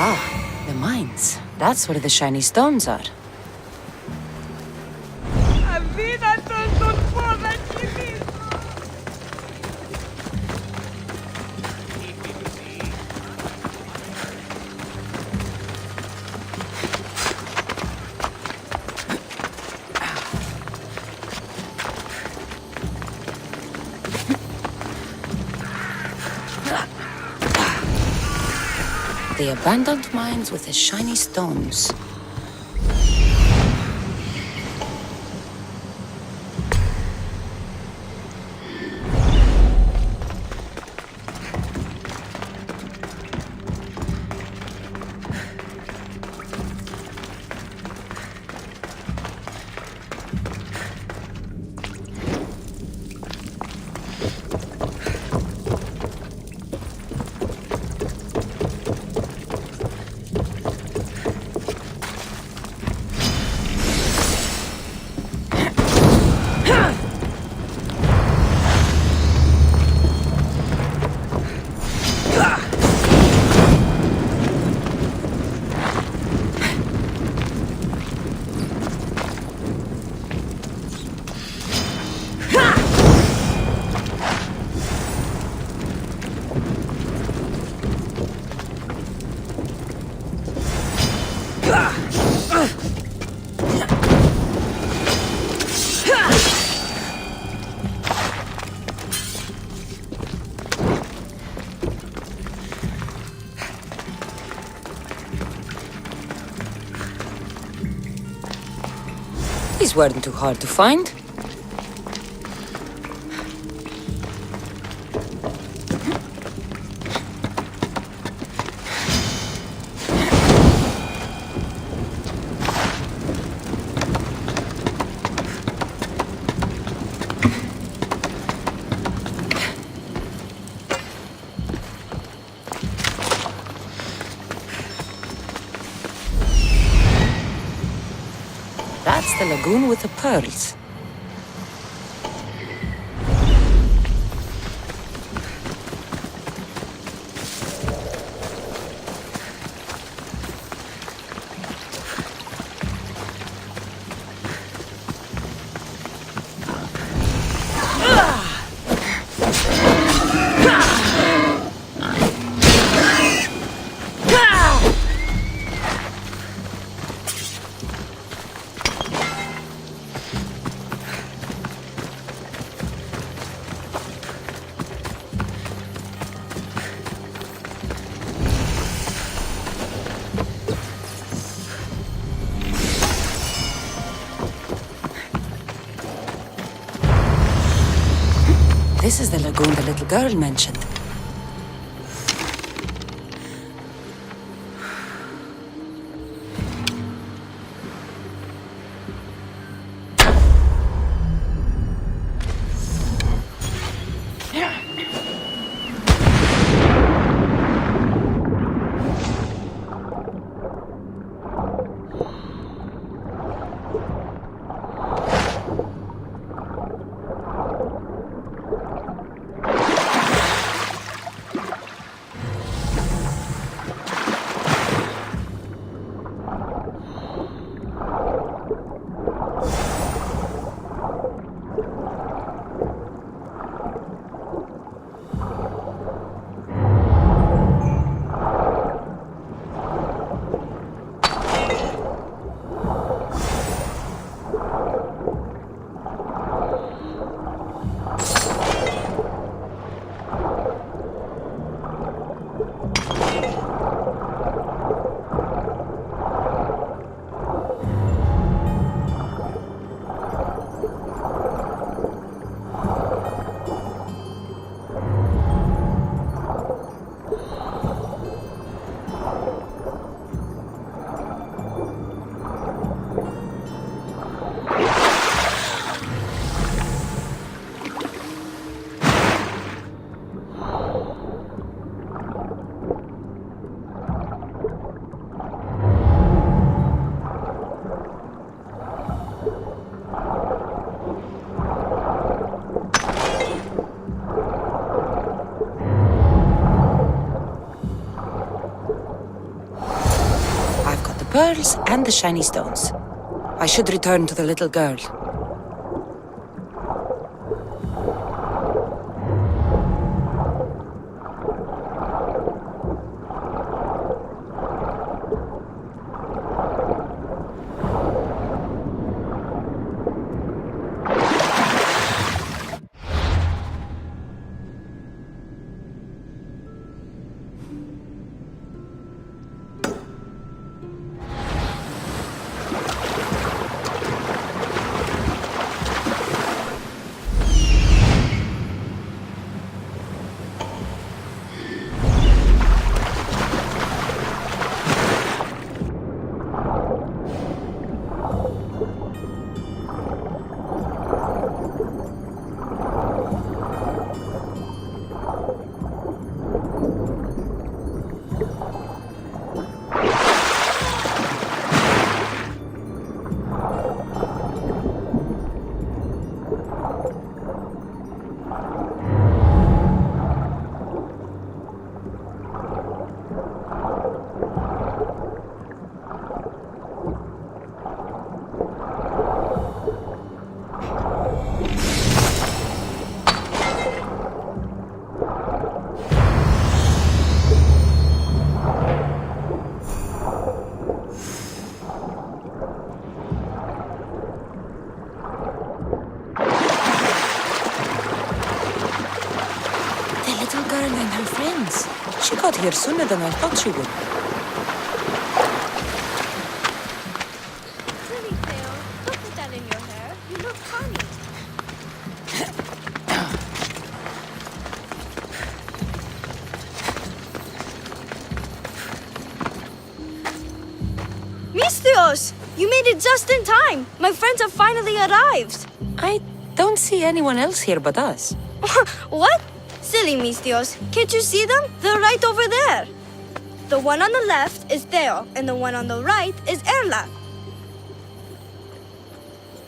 Ah, the mines. That's where the shiny stones are. The abandoned mines with the shiny stones. weren't too hard to find. That's the lagoon with the pearls. This is the lagoon the little girl mentioned. Pearls and the shiny stones. I should return to the little girl. She got here sooner than I thought she would. Silly Theo, don't put that in your hair. You made it just in time! My friends have finally arrived! I don't see anyone else here but us. What? Silly Mistios. Can't you see them? They're right over there. The one on the left is Theo, and the one on the right is Erla.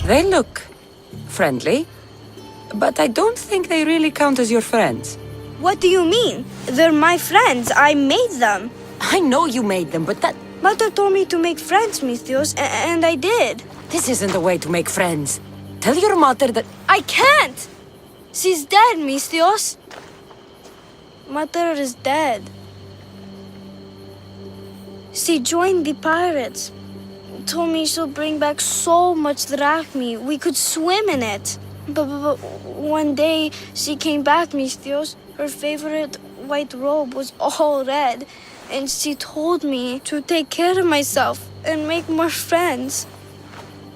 They look friendly, but I don't think they really count as your friends. What do you mean? They're my friends. I made them. I know you made them, but that... Mother told me to make friends, Mistios, and I did. This isn't the way to make friends. Tell your mother that... I can't! She's dead, Mistios. Mother is dead. She joined the pirates. Told me she'll bring back so much drachmi, we could swim in it. But one day she came back, Mistios. Her favorite white robe was all red. And she told me to take care of myself and make more friends.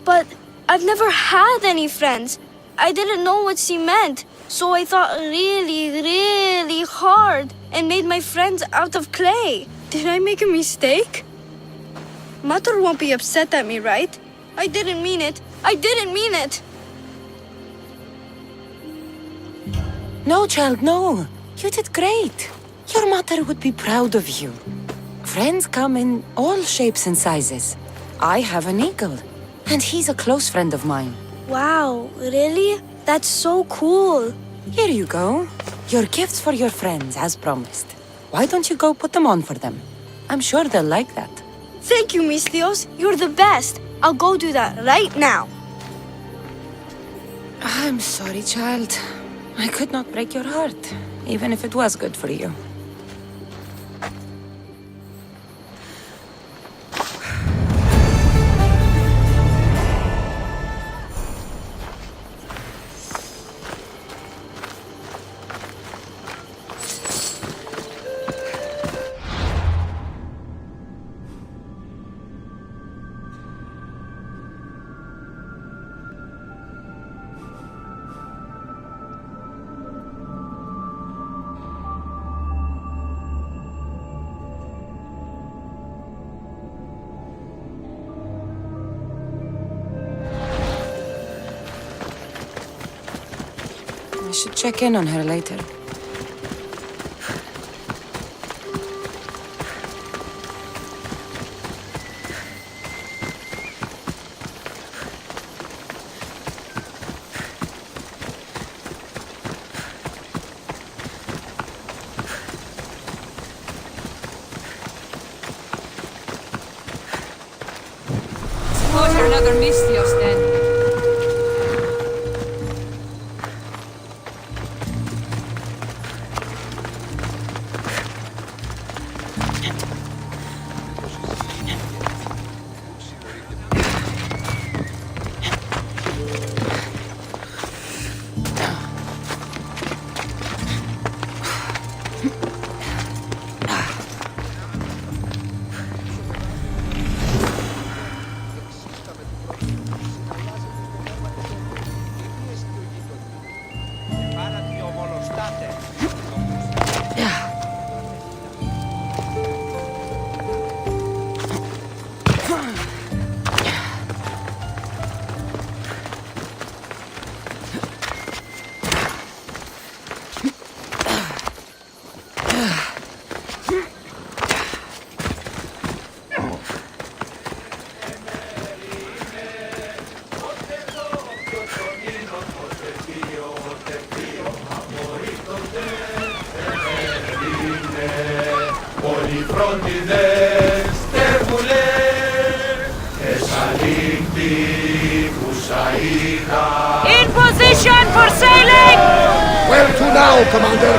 But I've never had any friends. I didn't know what she meant. So I thought really, really hard and made my friends out of clay. Did I make a mistake? Mother won't be upset at me, right? I didn't mean it. I didn't mean it. No, child, no. You did great. Your mother would be proud of you. Friends come in all shapes and sizes. I have an eagle, and he's a close friend of mine. Wow, really? That's so cool. Here you go. Your gifts for your friends, as promised. Why don't you go put them on for them? I'm sure they'll like that. Thank you, Mistios. You're the best. I'll go do that right now. I'm sorry, child. I could not break your heart, even if it was good for you. I should check in on her later. Suppose you're another Mistios then. In position for sailing! Where to now, Commander?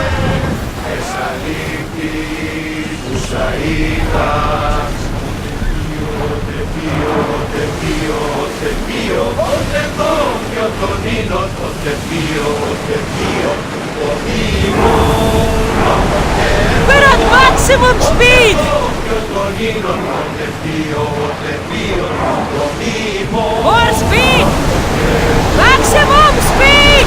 We're at maximum speed! More speed! Maximum speed!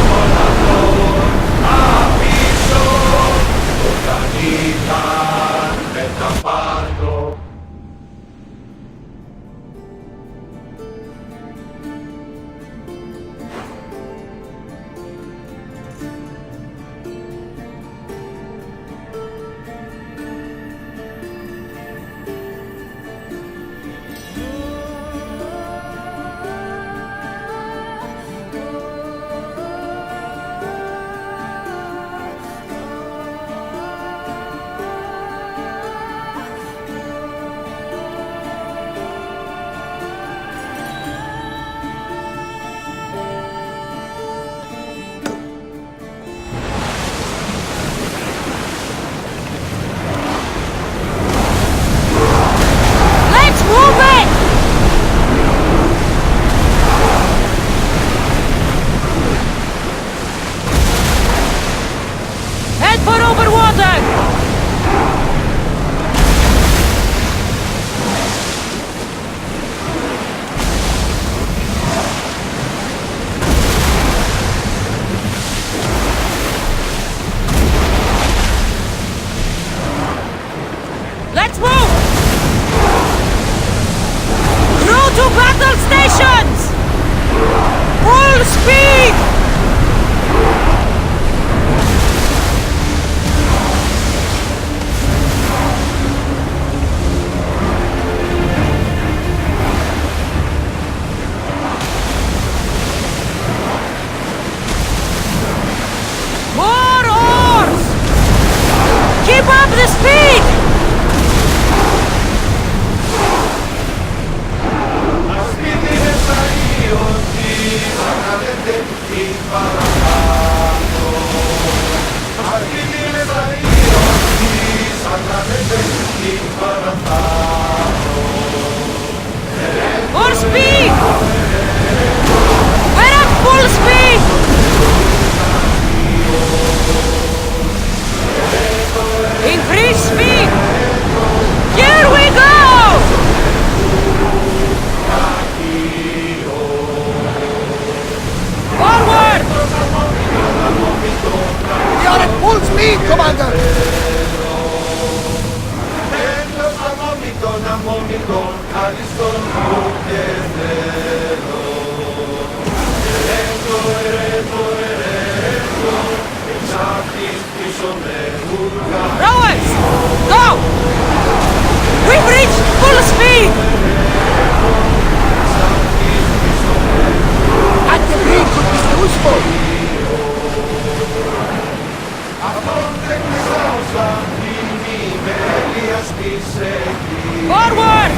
Captain! Let's move! Crew to battle stations! Full speed! More oars! Keep up the speed! More speed! We're at full speed! Increase speed! Here we go! Forward! We are at full speed, Commander! Rowers! Go! We've reached full speed! At the green could be useful! Forward!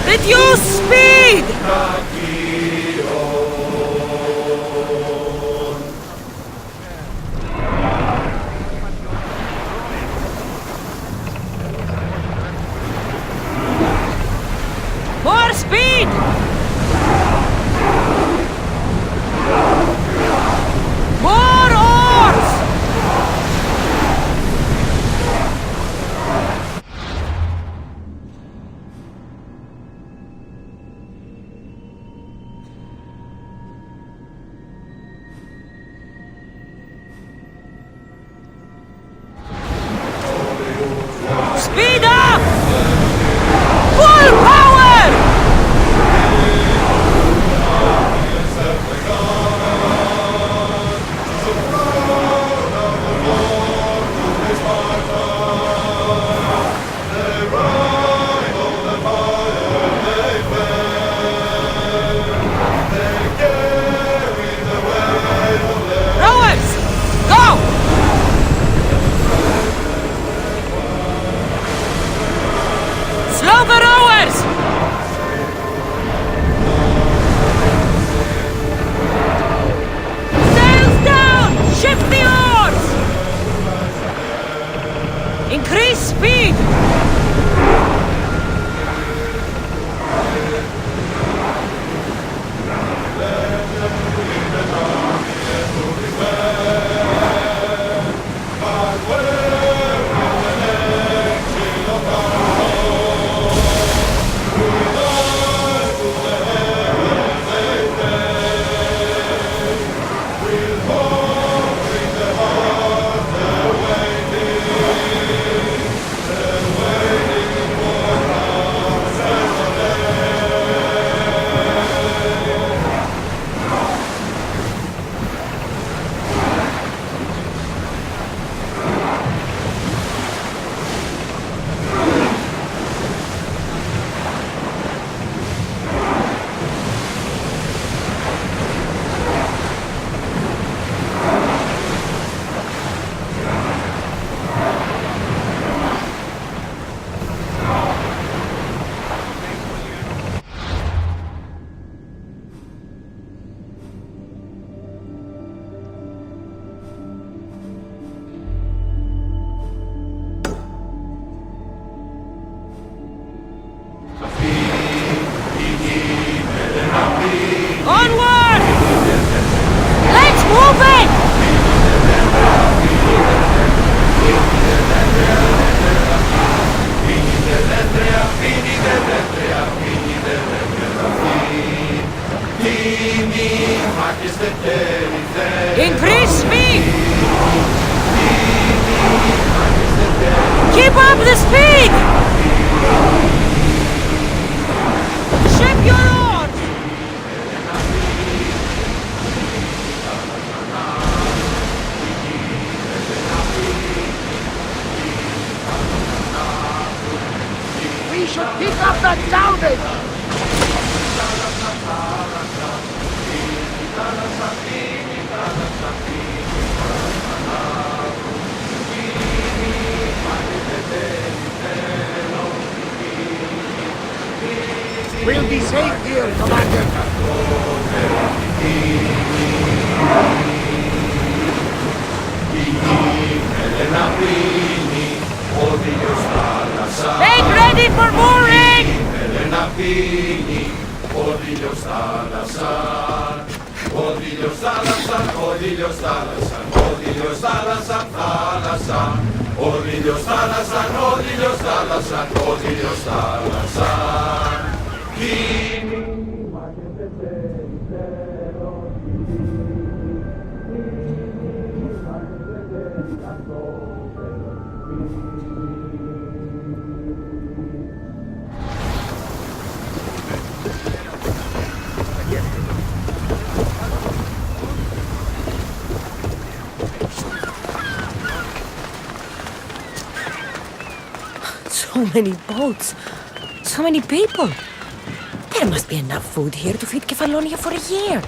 Reduce speed! More speed! More oars! Speed up! Full power! We'll be safe here, Commander. Make ready for mooring! So many boats. So many people. There must be enough food here to feed Kefalonia for a year.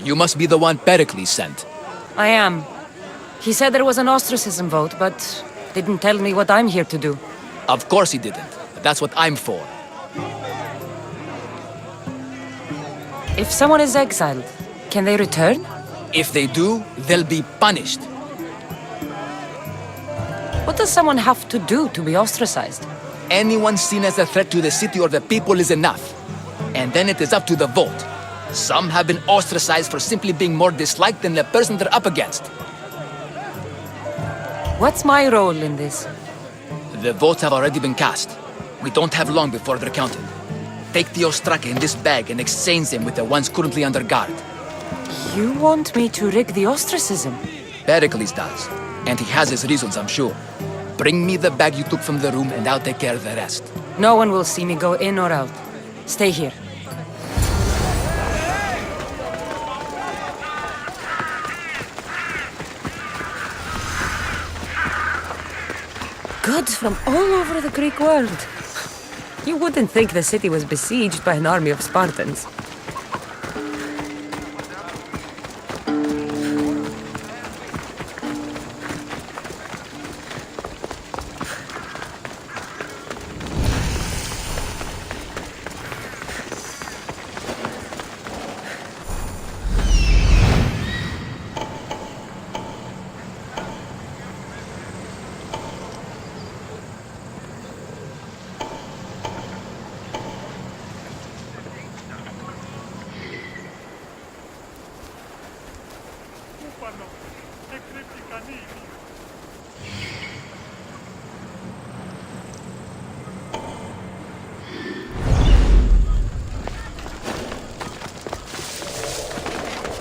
You must be the one Pericles sent. I am. He said there was an ostracism vote, but didn't tell me what I'm here to do. Of course he didn't. But that's what I'm for. If someone is exiled, can they return? If they do, they'll be punished. What does someone have to do to be ostracized? Anyone seen as a threat to the city or the people is enough. And then it is up to the vote. Some have been ostracized for simply being more disliked than the person they're up against. What's my role in this? The votes have already been cast. We don't have long before they're counted. Take the ostraka in this bag and exchange them with the ones currently under guard. You want me to rig the ostracism? Pericles does. And he has his reasons, I'm sure. Bring me the bag you took from the room and I'll take care of the rest. No one will see me go in or out. Stay here. Goods from all over the Greek world. You wouldn't think the city was besieged by an army of Spartans.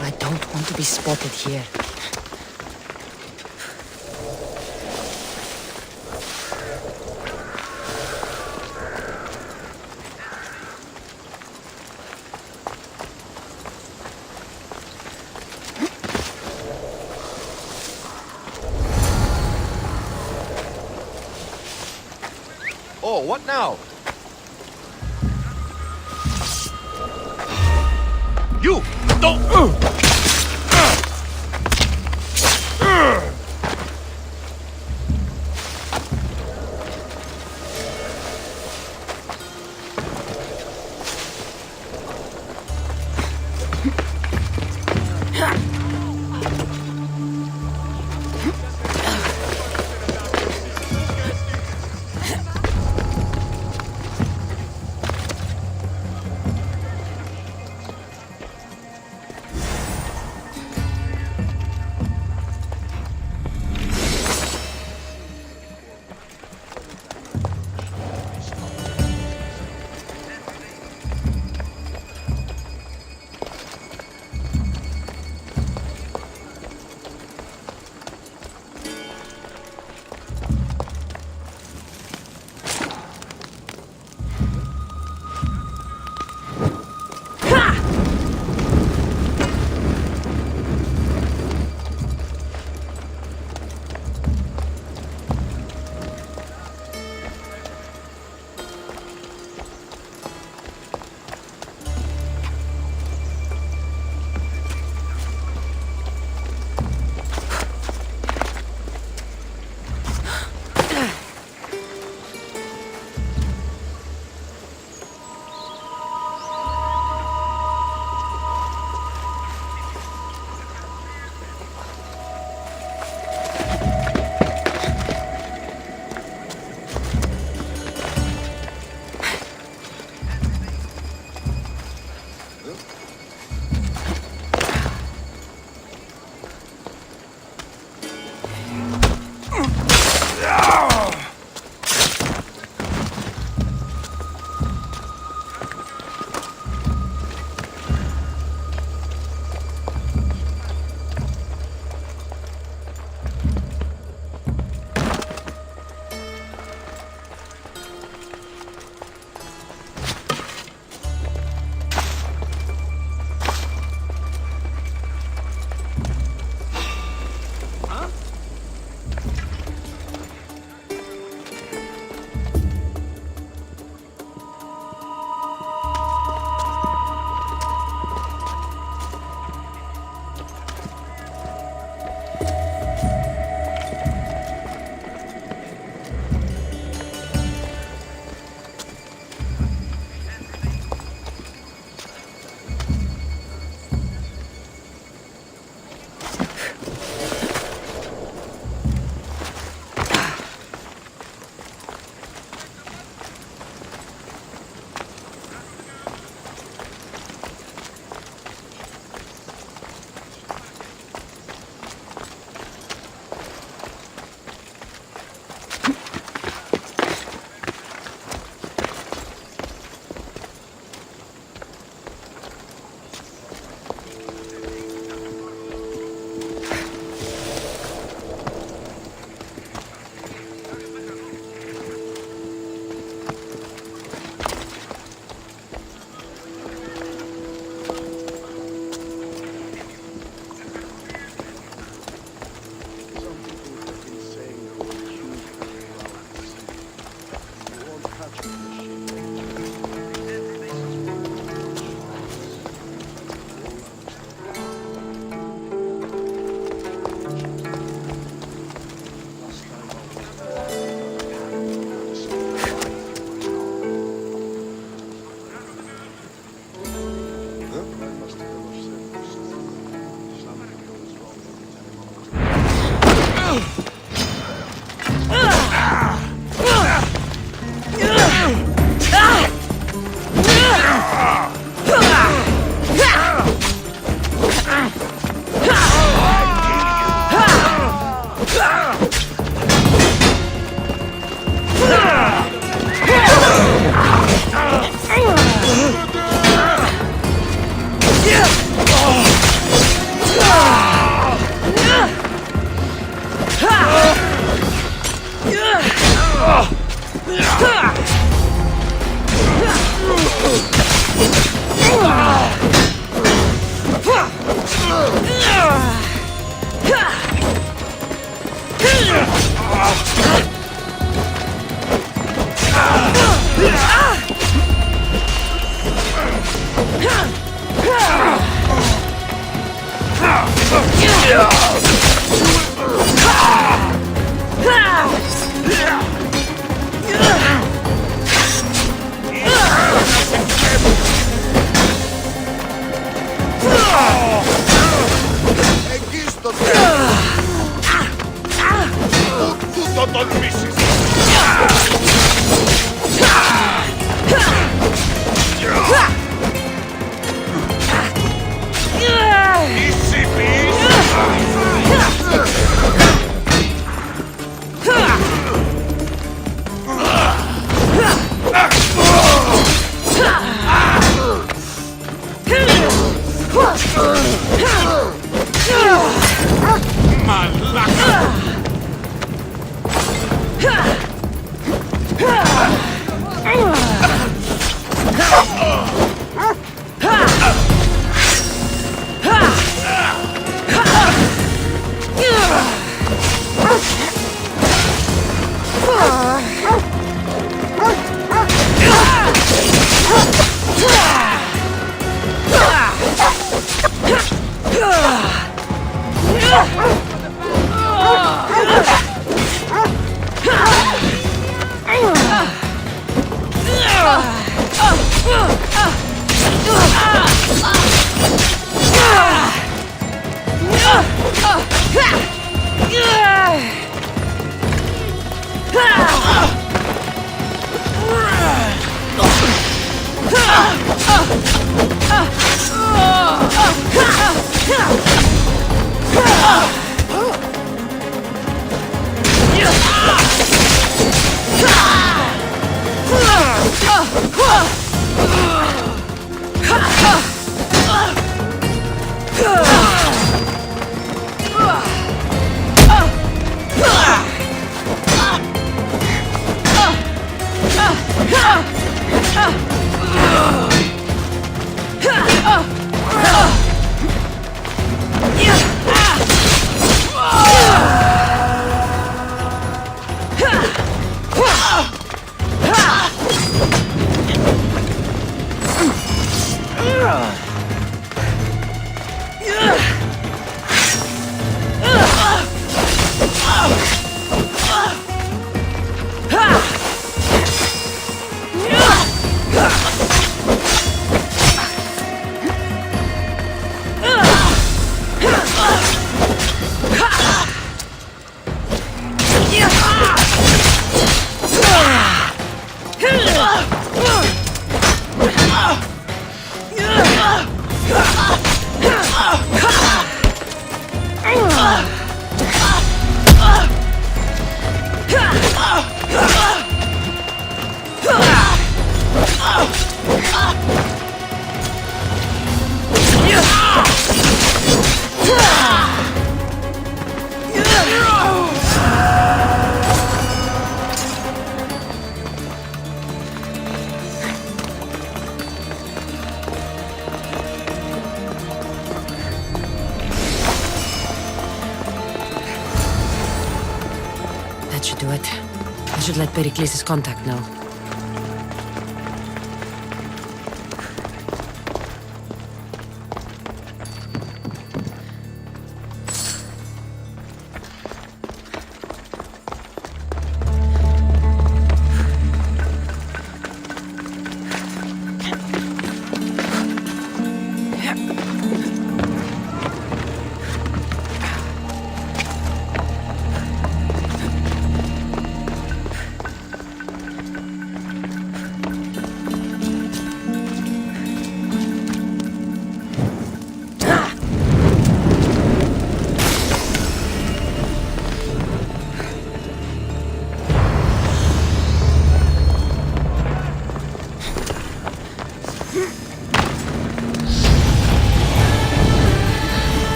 I don't want to be spotted here. Oh, what now? You! Don't! Tutto τον μίσης! Ίση Μαλάκα! That should do it. I should let Pericles' contact know.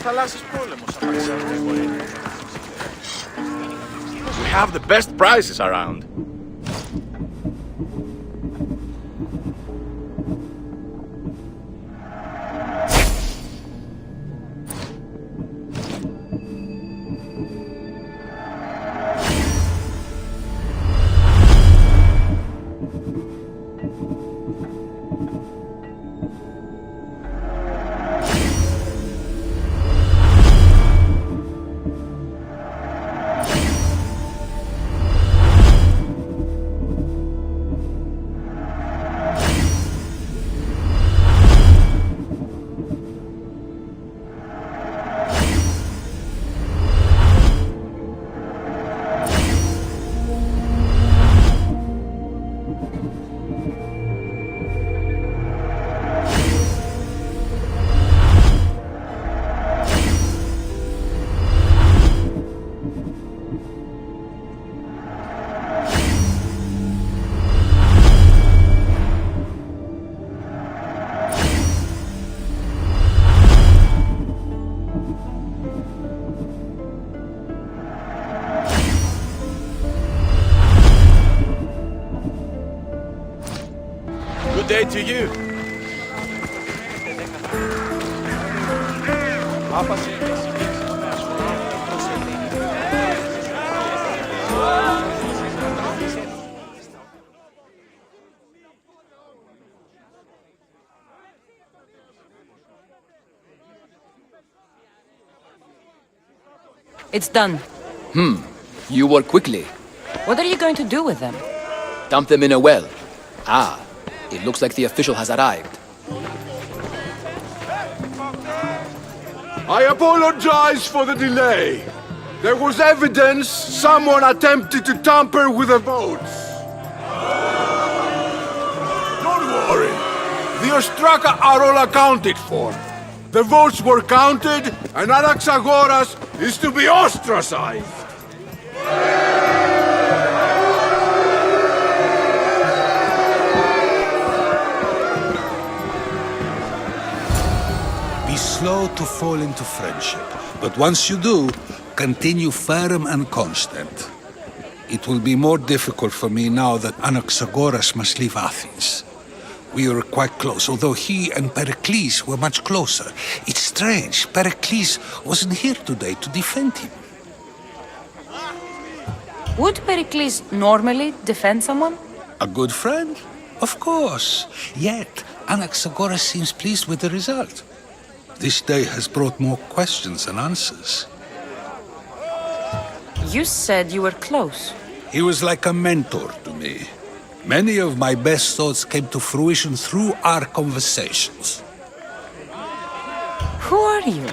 We have the best prices around. Good day to you. It's done. You work quickly. What are you going to do with them? Dump them in a well. Ah, it looks like the official has arrived. I apologize for the delay. There was evidence someone attempted to tamper with the votes. Don't worry. The Ostraka are all accounted for. The votes were counted, and Anaxagoras is to be ostracized. Be slow to fall into friendship, but once you do, continue firm and constant. It will be more difficult for me now that Anaxagoras must leave Athens. We were quite close, although he and Pericles were much closer. It's strange, Pericles wasn't here today to defend him. Would Pericles normally defend someone? A good friend? Of course. Yet, Anaxagoras seems pleased with the result. This day has brought more questions than answers. You said you were close. He was like a mentor to me. Many of my best thoughts came to fruition through our conversations. Who are you?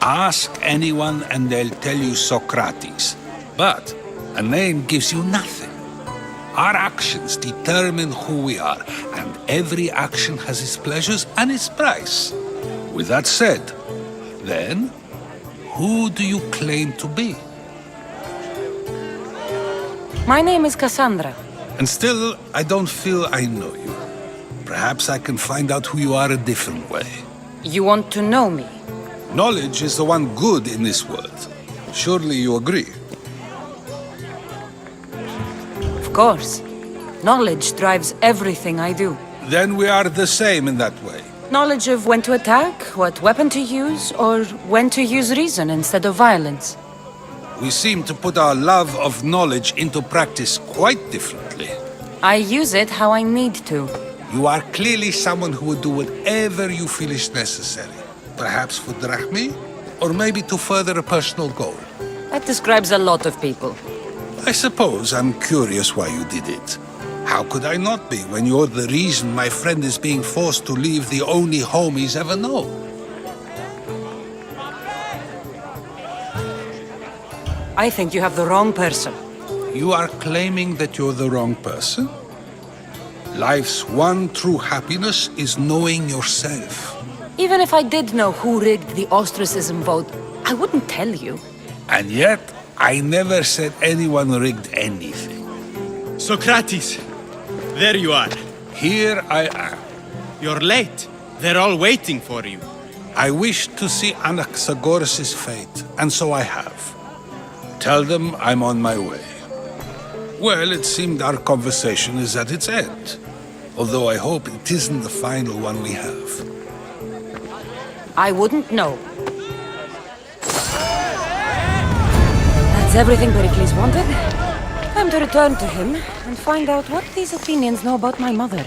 Ask anyone and they'll tell you Socrates. But a name gives you nothing. Our actions determine who we are, and every action has its pleasures and its price. With that said, then, who do you claim to be? My name is Cassandra. And still, I don't feel I know you. Perhaps I can find out who you are a different way. You want to know me? Knowledge is the one good in this world. Surely you agree? Of course. Knowledge drives everything I do. Then we are the same in that way. Knowledge of when to attack, what weapon to use, or when to use reason instead of violence. We seem to put our love of knowledge into practice quite differently. I use it how I need to. You are clearly someone who would do whatever you feel is necessary. Perhaps for drachmi, or maybe to further a personal goal. That describes a lot of people. I suppose I'm curious why you did it. How could I not be when you're the reason my friend is being forced to leave the only home he's ever known? I think you have the wrong person. You are claiming that you're the wrong person? Life's one true happiness is knowing yourself. Even if I did know who rigged the ostracism vote, I wouldn't tell you. And yet, I never said anyone rigged anything. Socrates, there you are. Here I am. You're late. They're all waiting for you. I wish to see Anaxagoras' fate, and so I have. Tell them I'm on my way. Well, it seemed our conversation is at its end. Although I hope it isn't the final one we have. I wouldn't know. That's everything Pericles wanted. Time to return to him and find out what these Athenians know about my mother.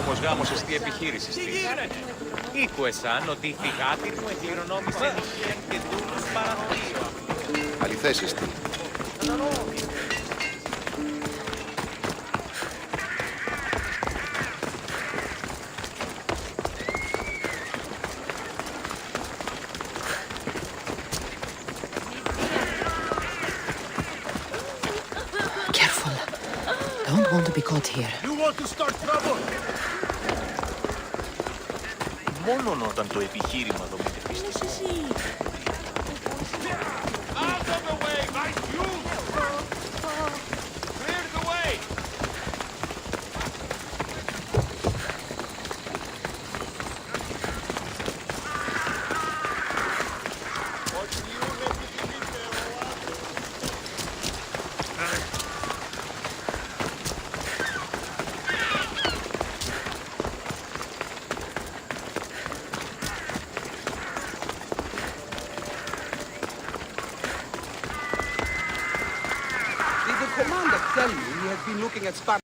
Όμως γάμος εστί επιχείρησης της. Ήκουεσαν ότι η θυγάτη μου εκληρονόμησε νυχαίρ και δούλους παραθείο. Αληθές τι. Careful. Don't want to be caught here. You want to start trouble? Μόνον όταν το επιχείρημα δομείται πιστικό. Out of the way, right you! Clear the way! Did the commander tell you he has been looking at Sparta?